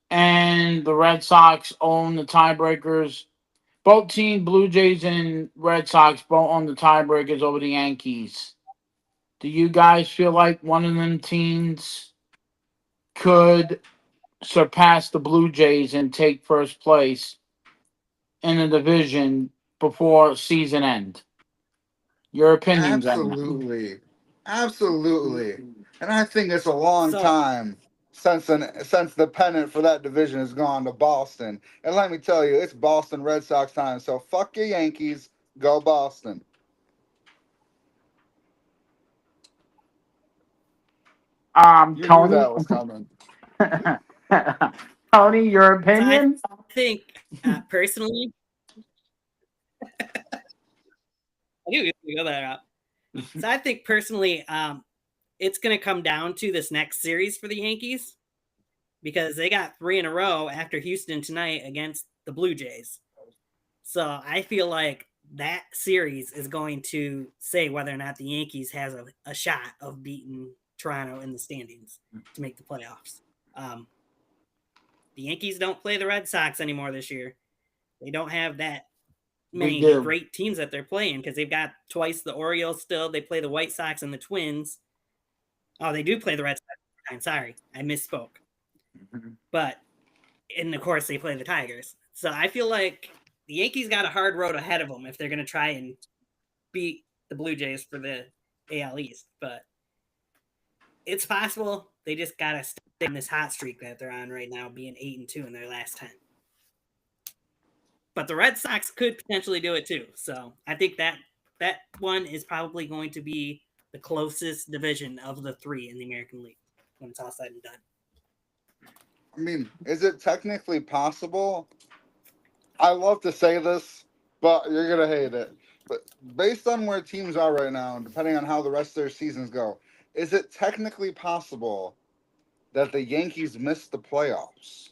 and the Red Sox own the tiebreakers. Both teams, Blue Jays and Red Sox, both own the tiebreakers over the Yankees. Do you guys feel like one of them teams could surpass the Blue Jays and take first place in the division before season end? Your opinions on that? Absolutely. Absolutely. And I think it's a long So time since the pennant for that division has gone to Boston. And let me tell you, it's Boston Red Sox time. So fuck your Yankees, go Boston. You knew Tony. that was coming. Tony, your so I opinion? think personally, I knew you go that route. So I think personally, it's going to come down to this next series for the Yankees because they got 3 in a row after Houston tonight against the Blue Jays. So I feel like that series is going to say whether or not the Yankees has a shot of beating Toronto in the standings to make the playoffs. The Yankees don't play the Red Sox anymore this year. They don't have that many do. great teams that they're playing because they've got twice the Orioles still. They play the White Sox and the Twins. Oh, they do play the Red Sox. I'm sorry, I misspoke. But and of course they play the Tigers. So I feel like the Yankees got a hard road ahead of them if they're going to try and beat the Blue Jays for the AL East. But it's possible. They just got to stay in this hot streak that they're on right now, being 8-2 in their last 10. But the Red Sox could potentially do it too. So I think that one is probably going to be the closest division of the 3 in the American League when it's all said and done. I mean, is it technically possible? I love to say this, but you're gonna hate it. But based on where teams are right now, and depending on how the rest of their seasons go, is it technically possible that the Yankees missed the playoffs?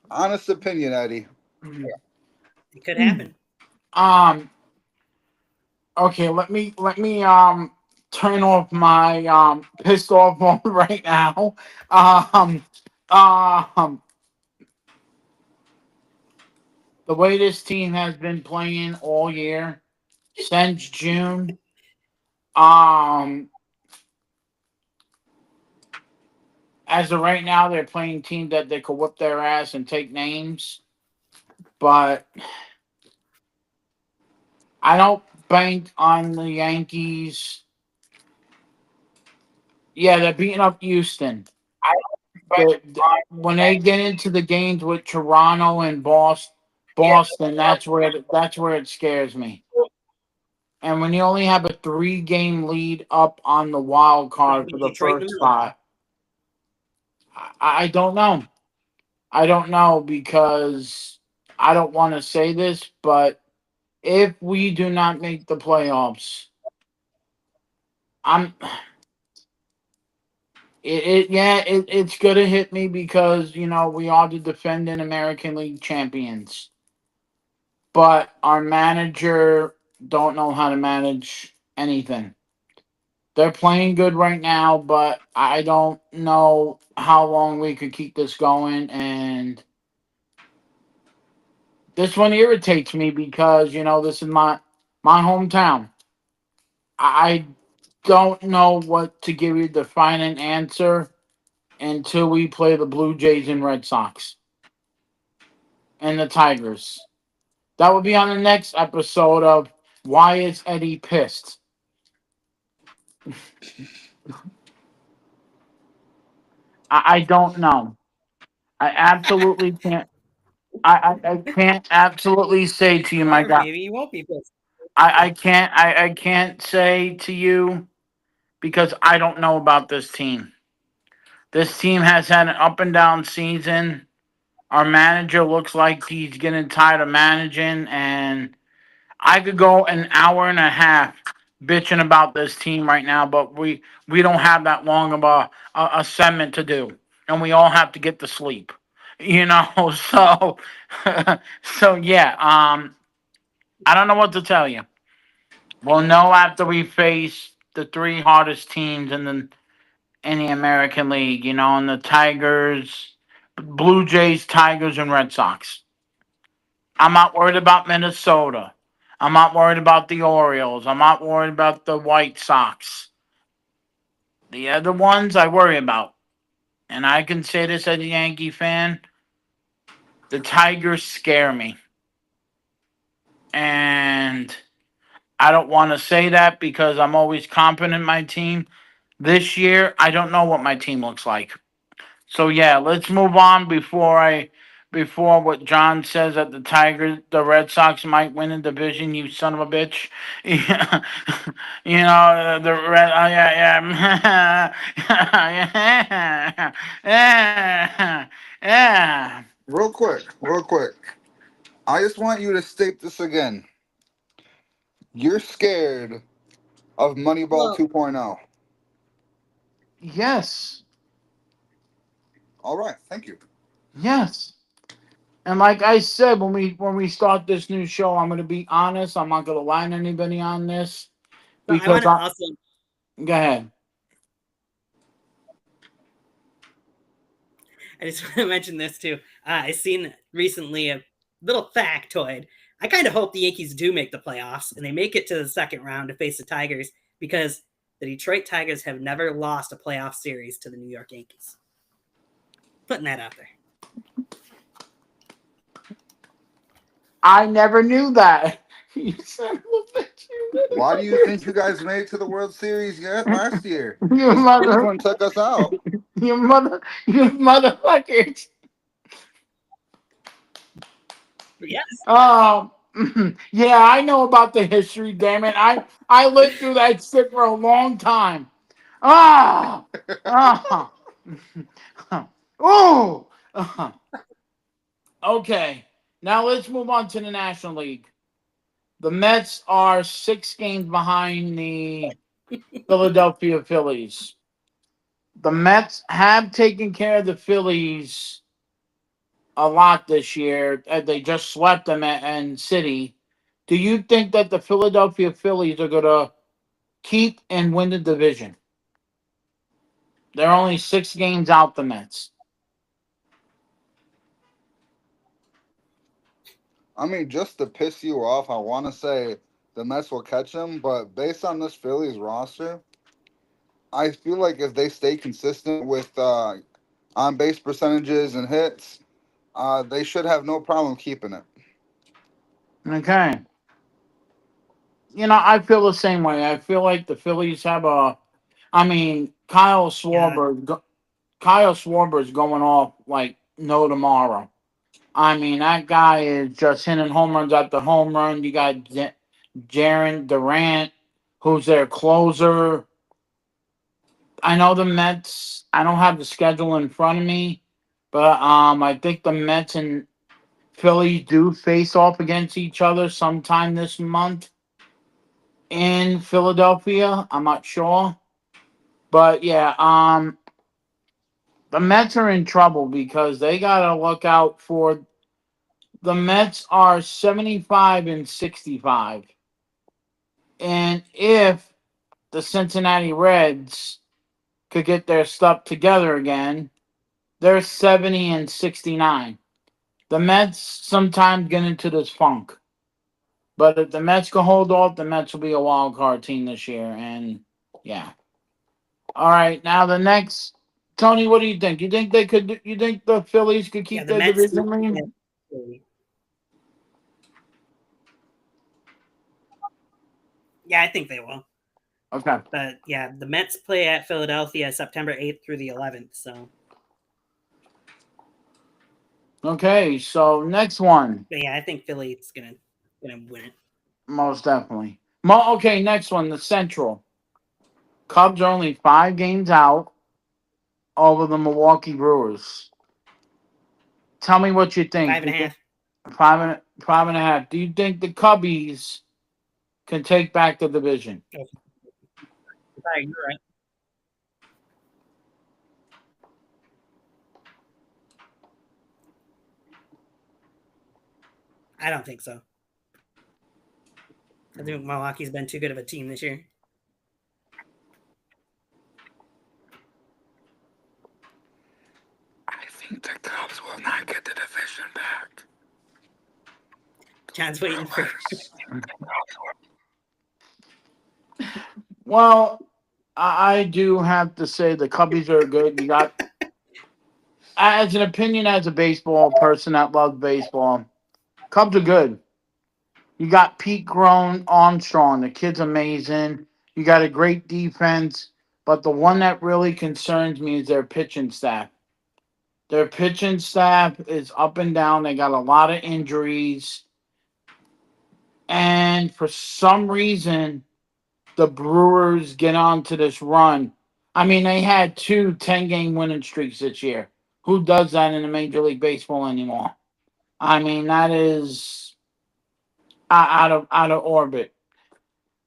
Honest opinion, Eddie. It could happen. Okay, let me turn off my pissed off mode right now. Um the way this team has been playing all year since June, as of right now, they're playing teams that they could whip their ass and take names, but I don't bank on the Yankees. Yeah, they're beating up Houston. When they get into the games with Toronto and Boston, that's where it scares me. And when you only have a 3-game lead up on the wild card for the Detroit first spot, I don't know. I don't know because I don't want to say this, but if we do not make the playoffs, I'm it's gonna hit me because we are the defending American League champions, but our manager don't know how to manage anything. They're playing good right now, but I don't know how long we could keep this going. And this one irritates me because this is my hometown. I don't know what to give you the final answer until we play the Blue Jays and Red Sox and the Tigers. That will be on the next episode of Why Is Eddie Pissed? I don't know. I absolutely can't. I can't absolutely say to you, my Or God. maybe you won't be pissed. I can't say to you because I don't know about this team. This team has had an up and down season. Our manager looks like he's getting tired of managing, and I could go an hour and a half bitching about this team right now, but we don't have that long of a segment to do, and we all have to get to sleep, So, so yeah. I don't know what to tell you. We'll know after we face the 3 hardest teams in the American League. And the Tigers, Blue Jays, Tigers, and Red Sox. I'm not worried about Minnesota. I'm not worried about the Orioles. I'm not worried about the White Sox. The other ones I worry about. And I can say this as a Yankee fan, the Tigers scare me. And I don't want to say that because I'm always confident in my team. This year, I don't know what my team looks like. So yeah, let's move on before what John says that the Red Sox might win the division. You son of a bitch. Yeah. You know the red. Yeah, yeah, yeah, yeah. Real quick. I just want you to state this again. You're scared of Moneyball Well, 2.0. Yes, All right, thank you. yes. And like I said, when we start this new show, I'm gonna be honest. I'm not gonna lie to anybody on this so I because want to I also go ahead. I just want to mention this too. I seen recently a little factoid. I kind of hope the Yankees do make the playoffs and they make it to the second round to face the Tigers because the Detroit Tigers have never lost a playoff series to the New York Yankees. Putting that out there. I never knew that. You son of a bitch. Why do you think you guys made it to the World Series yet last year? You Because mother, Cleveland took us out. you motherfuckers. But yes, Um, yeah, I know about the history. Damn it, I lived through that shit for a long time. Ah, ah, oh. Okay, now let's move on to the National League. The Mets are 6 games behind the Philadelphia Phillies. The Mets have taken care of the Phillies a lot this year. They just swept them in City. Do you think that the Philadelphia Phillies are going to keep and win the division? They're only 6 games out, the Mets. I mean, just to piss you off, I want to say the Mets will catch them, but based on this Phillies roster, I feel like if they stay consistent with on base percentages and hits, they should have no problem keeping it. Okay. I feel the same way. I feel like the Phillies have a. I mean, yeah, Kyle Schwarber's going off like no tomorrow. I mean, that guy is just hitting home runs after home run. You got Jaron Durant, who's their closer. I know the Mets. I don't have the schedule in front of me, but I think the Mets and Phillies do face off against each other sometime this month in Philadelphia. I'm not sure, but yeah, the Mets are in trouble because they gotta look out for. The Mets are 75-65, and if the Cincinnati Reds could get their stuff together again, they're 70-69. The Mets sometimes get into this funk. But if the Mets can hold off, the Mets will be a wild card team this year. And yeah. All right. Now the next Tony, what do you think? You think the Phillies could yeah, keep the their Mets. division lead? Yeah, I think they will. Okay. But yeah, the Mets play at Philadelphia September 8th through the 11th. So, Okay. So next one. but yeah, I think Philly's gonna win it. Most definitely. Okay, next one, the Central. Cubs are only 5 games out over the Milwaukee Brewers. Tell me what you think. Five and a half. Five and a half. Do you think the Cubbies can take back the division? Sorry, you're right. I don't think so. I think Milwaukee's been too good of a team this year. I think the Cubs will not get the division back. John's waiting for. Well, I do have to say the Cubbies are good. You got, as an opinion, as a baseball person that loves baseball, Cubs are good. You got Pete Grown Armstrong. The kid's amazing. You got a great defense. But the one that really concerns me is their pitching staff. Their pitching staff is up and down. They got a lot of injuries. And for some reason, the Brewers get onto this run. I mean, they had 10-game winning streaks this year. Who does that in the Major League Baseball anymore? I mean, that is out of orbit.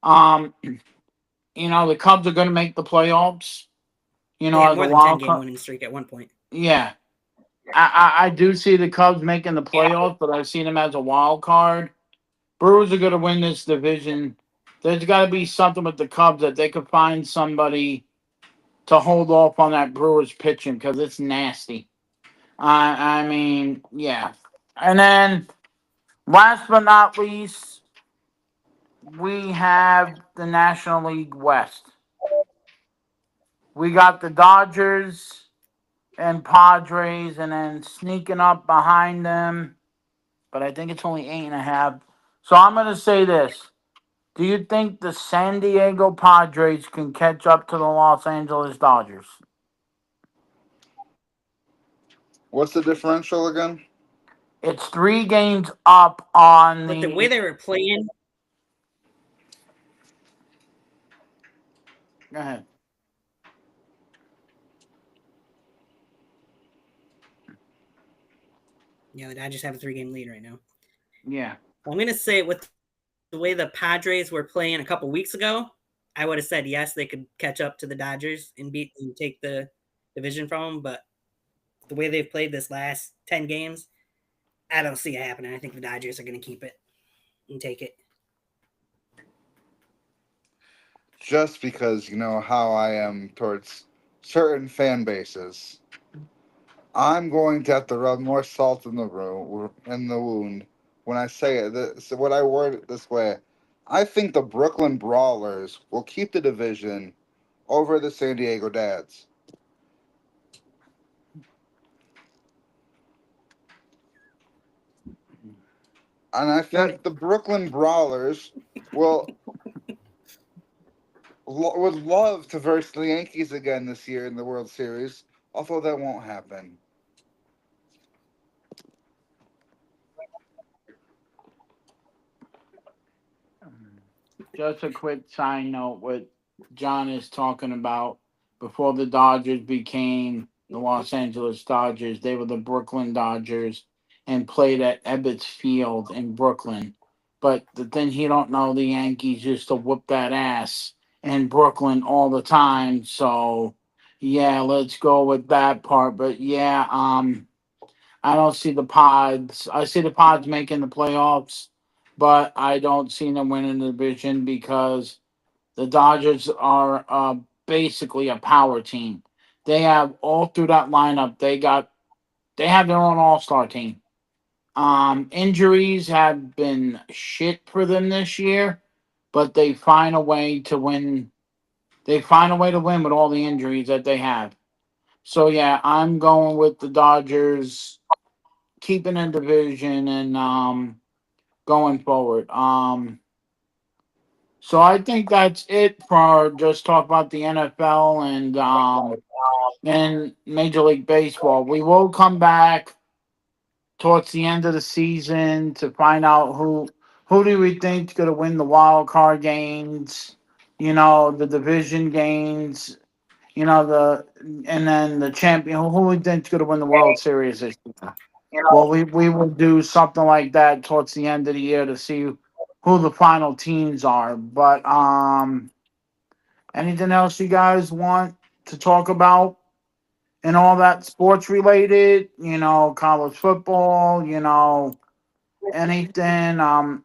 The Cubs are going to make the playoffs. They had As more a than 10 wild game card. winning streak at one point. Yeah, I do see the Cubs making the playoffs, but I see them as a wild card. Brewers are going to win this division. There's got to be something with the Cubs that they could find somebody to hold off on that Brewers pitching because it's nasty. I mean, yeah. And then, last but not least, we have the National League West. We got the Dodgers and Padres, and then sneaking up behind them, but I think it's only 8.5. So I'm going to say this. Do you think the San Diego Padres can catch up to the Los Angeles Dodgers? What's the differential again? It's 3 games up on But the way they were playing, Go ahead. the Dodgers have a 3-game lead right now. Yeah. I'm going to say with the way the Padres were playing a couple weeks ago, I would have said yes, they could catch up to the Dodgers and take the division from them. But the way they've played this last 10 games, I don't see it happening. I think the Dodgers are going to keep it and take it. Just because you know how I am towards certain fan bases, I'm going to have to rub more salt in the wound when I say it. So what I word it this way, I think the Brooklyn Brawlers will keep the division over the San Diego Dads. And I think the Brooklyn Brawlers would love to verse the Yankees again this year in the World Series, although that won't happen. Just a quick side note, what John is talking about, before the Dodgers became the Los Angeles Dodgers, they were the Brooklyn Dodgers and played at Ebbets Field in Brooklyn. But the thing he don't know, the Yankees used to whoop that ass in Brooklyn all the time. So yeah, let's go with that part. But yeah, I don't see the Pods. I see the Pods making the playoffs, but I don't see them winning the division because the Dodgers are basically a power team. They have all through that lineup. They have their own all-star team. Injuries have been shit for them this year, but they find a way to win. They find a way to win with all the injuries that they have. So yeah, I'm going with the Dodgers keeping a division and going forward. So I think that's it for just talk about the NFL and Major League Baseball. We will come back towards the end of the season to find out who do we think is going to win the wild card games, the division games, and then the champion. Who we think is going to win the World Series this year? Well, we will do something like that towards the end of the year to see who the final teams are. But anything else you guys want to talk about and all that sports related? College football. Anything.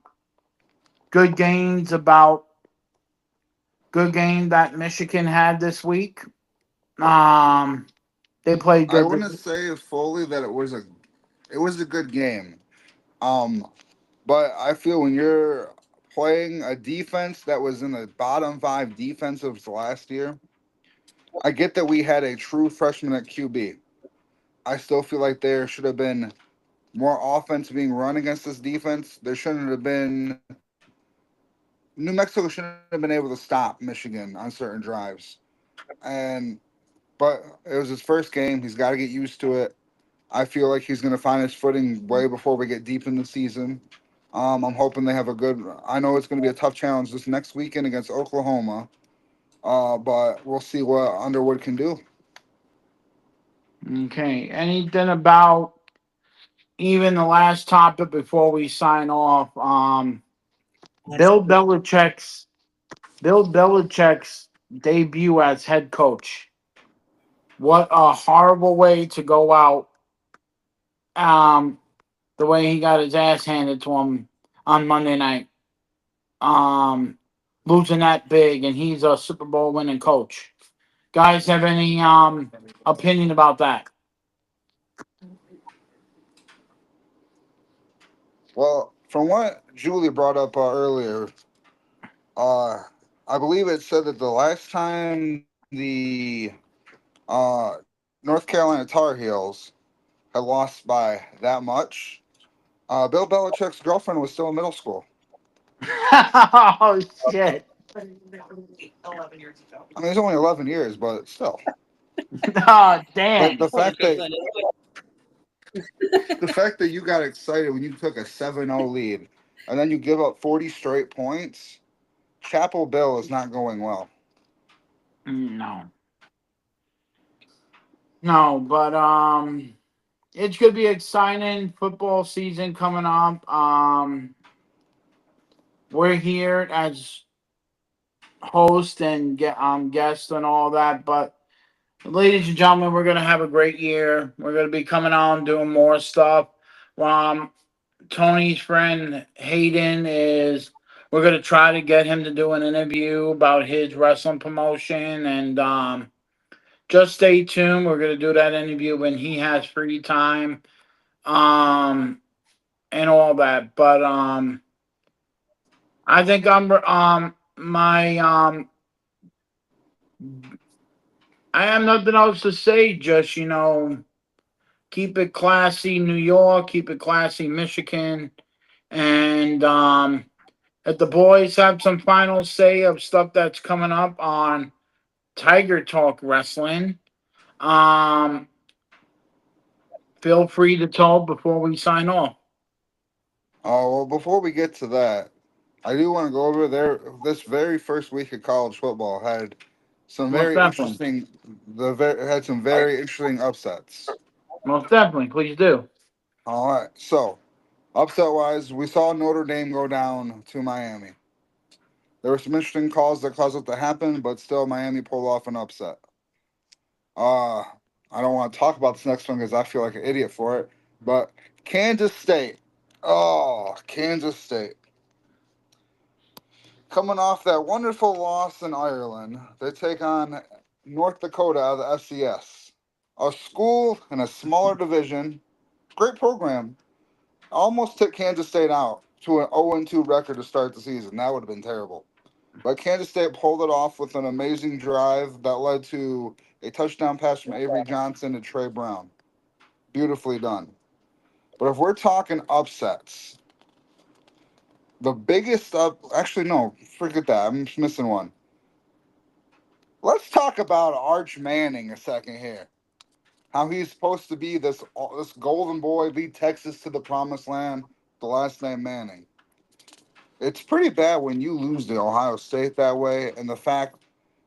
Good games about good game that Michigan had this week. They played good. I wouldn't say fully that it was a good game. But I feel when you're playing a defense that was in the bottom 5 defensives last year, I get that we had a true freshman at QB. I still feel like there should have been more offense being run against this defense. There shouldn't have been. New Mexico shouldn't have been able to stop Michigan on certain drives. And but it was his first game. He's got to get used to it. I feel like he's going to find his footing way before we get deep in the season. I'm hoping they have a good. I know it's going to be a tough challenge this next weekend against Oklahoma, but we'll see what Underwood can do. Okay. Anything about even the last topic before we sign off? Bill Belichick's debut as head coach. What a horrible way to go out. The way he got his ass handed to him on Monday night. Losing that big, and he's a Super Bowl winning coach. Guys, have any opinion about that? Well, from what Julie brought up earlier, I believe it said that the last time the North Carolina Tar Heels had lost by that much, Bill Belichick's girlfriend was still in middle school. Oh shit! 11 years ago. I mean, it's only 11 years, but still. Oh damn! The fact that the fact that you got excited when you took a 7-0 lead and then you give up 40 straight points, Chapel Bill is not going well. No, no, but it's gonna be exciting football season coming up. We're here as host and guest and all that, but ladies and gentlemen, we're gonna have a great year. We're gonna be coming on doing more stuff. Tony's friend Hayden is. We're gonna try to get him to do an interview about his wrestling promotion, and just stay tuned. We're gonna do that interview when he has free time, and all that. But I think I have nothing else to say. Just keep it classy, New York. Keep it classy, Michigan, and if the boys have some final say of stuff that's coming up on Tiger Talk Wrestling, um, feel free to talk before we sign off. Oh, well, before we get to that, I do want to go over there. This very first week of college football had some Most very definitely. interesting. Had some very interesting upsets. Most definitely. Please do. All right, so upset wise, we saw Notre Dame go down to Miami. There were some interesting calls that caused it to happen, but still, Miami pulled off an upset. Uh, I don't want to talk about this next one because I feel like an idiot for it. But Kansas State. Oh, Kansas State. Coming off that wonderful loss in Ireland, they take on North Dakota out of the FCS. A school in a smaller division. Great program. Almost took Kansas State out to an 0-2 record to start the season. That would have been terrible. But Kansas State pulled it off with an amazing drive that led to a touchdown pass from Avery Johnson to Trey Brown. Beautifully done. But if we're talking upsets, the biggest actually no, forget that. I'm missing one. Let's talk about Arch Manning a second here. How he's supposed to be this golden boy, lead Texas to the promised land, the last name Manning. It's pretty bad when you lose to Ohio State that way, and the fact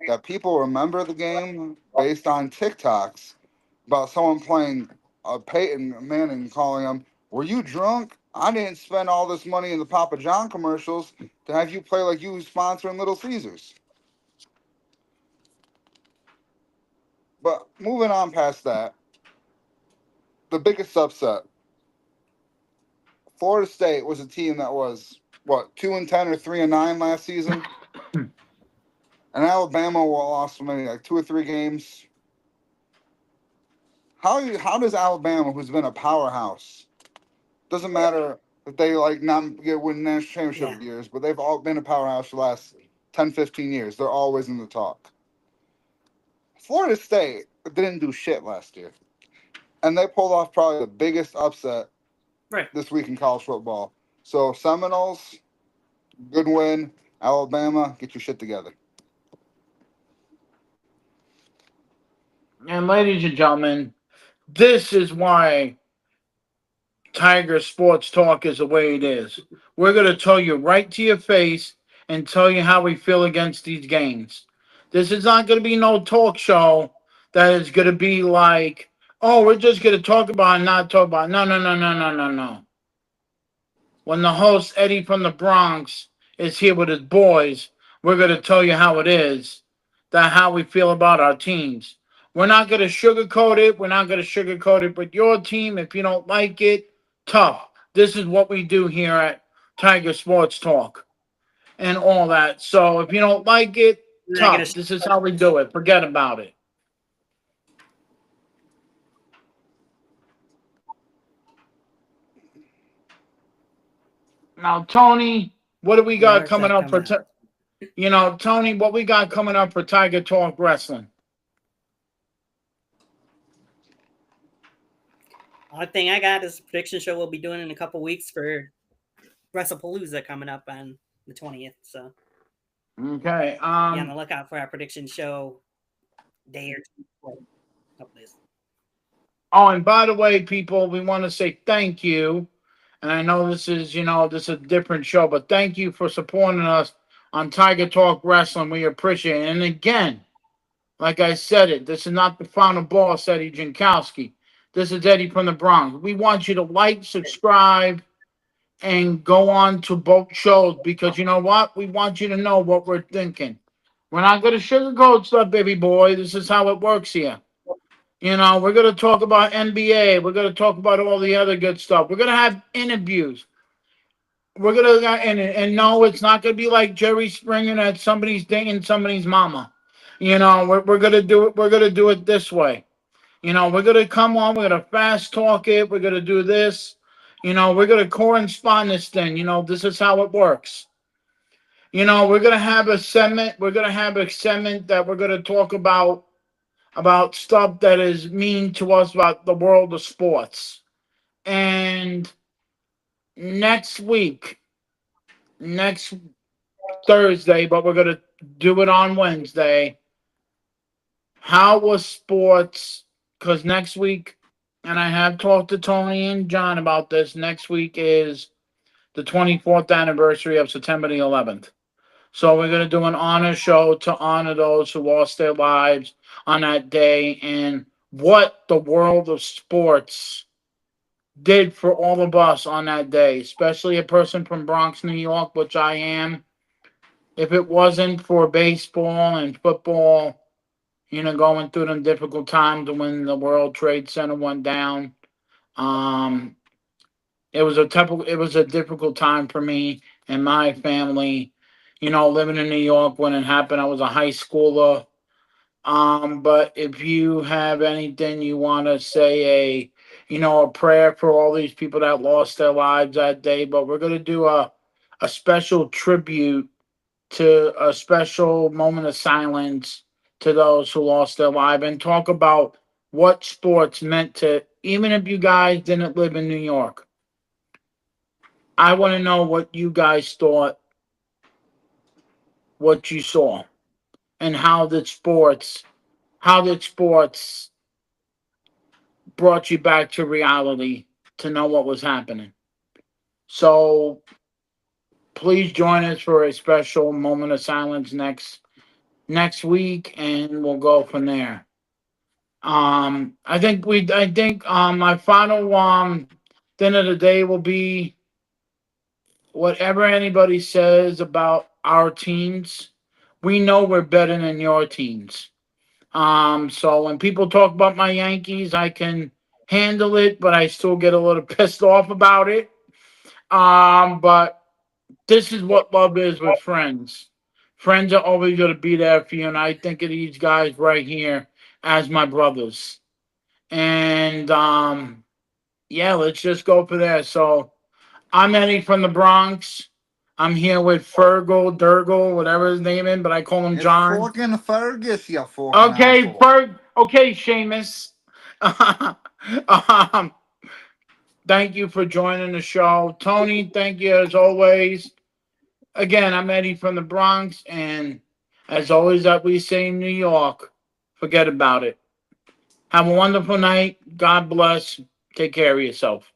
that people remember the game based on TikToks about someone playing Peyton Manning calling him, "Were you drunk? I didn't spend all this money in the Papa John commercials to have you play like you was sponsoring Little Caesars." But moving on past that, the biggest upset. Florida State was a team that was what 2-10 or 3-9 last season, and Alabama lost maybe like 2 or 3 games. How does Alabama, who's been a powerhouse, doesn't matter if they like not get win national championship years, but they've all been a powerhouse for the last 10, 15 years. They're always in the talk. Florida State didn't do shit last year, and they pulled off probably the biggest upset Right. this week in college football. So Seminoles, good win. Alabama, get your shit together. And ladies and gentlemen, this is why Tiger Sports Talk is the way it is. We're going to tell you right to your face and tell you how we feel against these games. This is not going to be no talk show that is going to be like, oh, we're just going to talk about and not talk about. No, no, no, no, no, no, no. When the host, Eddie from the Bronx, is here with his boys, we're going to tell you how it is, that how we feel about our teams. We're not going to sugarcoat it. We're not going to sugarcoat it. But your team, if you don't like it, tough. This is what we do here at Tiger Sports Talk and all that. So if you don't like it, We're not gonna tough. This is how we do it. Forget about it. Now, Tony, what do we got Where's coming that up for? coming Tony, what we got coming up for Tiger Talk Wrestling? Only thing I got is a prediction show we'll be doing in a couple weeks for WrestlePalooza coming up on the 20th. So Okay. be on the lookout for our prediction show day or two before. Couple days. Oh, and by the way, people, we want to say thank you. And I know this is a different show, but thank you for supporting us on Tiger Talk Wrestling. We appreciate it. And again, like I said this is not the final boss, Eddie Jankowski. This is Eddie from the Bronx. We want you to like, subscribe, and go on to both shows because you know what? We want you to know what we're thinking. We're not going to sugarcoat stuff, baby boy. This is how it works here. We're going to talk about NBA. We're going to talk about all the other good stuff. We're going to have interviews. We're going to, and no, it's not going to be like Jerry Springer that somebody's dating somebody's mama. We're going to do it. We're going to do it this way. We're going to come on. We're going to fast talk it. We're going to do this. We're going to correspond this thing. This is how it works. We're going to have a segment. We're going to have a segment that we're going to talk about stuff that is mean to us about the world of sports. And next Thursday, but we're going to do it on Wednesday. How was sports? Because next week, and I have talked to Tony and John about this, next week is the 24th anniversary of September the 11th. So we're going to do an honor show to honor those who lost their lives on that day and what the world of sports did for all of us on that day, especially a person from Bronx, New York, which I am. If it wasn't for baseball and football, going through them difficult times when the World Trade Center went down, it was a difficult time for me and my family. Living in New York when it happened, I was a high schooler. But if you have anything you want to say, a prayer for all these people that lost their lives that day. But we're gonna do a special tribute to a special moment of silence to those who lost their life and talk about what sports meant to, even if you guys didn't live in New York. I want to know what you guys thought, what you saw, and how did sports brought you back to reality to know what was happening. So please join us for a special moment of silence next week, and we'll go from there. I think my final thing of the day will be whatever anybody says about our teams. We know we're better than your teams. So when people talk about my Yankees, I can handle it, but I still get a little pissed off about it. But this is what love is with friends. Friends are always going to be there for you, and I think of these guys right here as my brothers. And yeah, let's just go for there. So I'm Eddie from the Bronx. I'm here with Fergal, Durgal, whatever his name is, but I call him It's John. fucking Fergus, you fucking Okay, asshole. Okay, Seamus. um, thank you for joining the show. Tony, thank you as always. Again, I'm Eddie from the Bronx, and as always that we say in New York, forget about it. Have a wonderful night. God bless. Take care of yourself.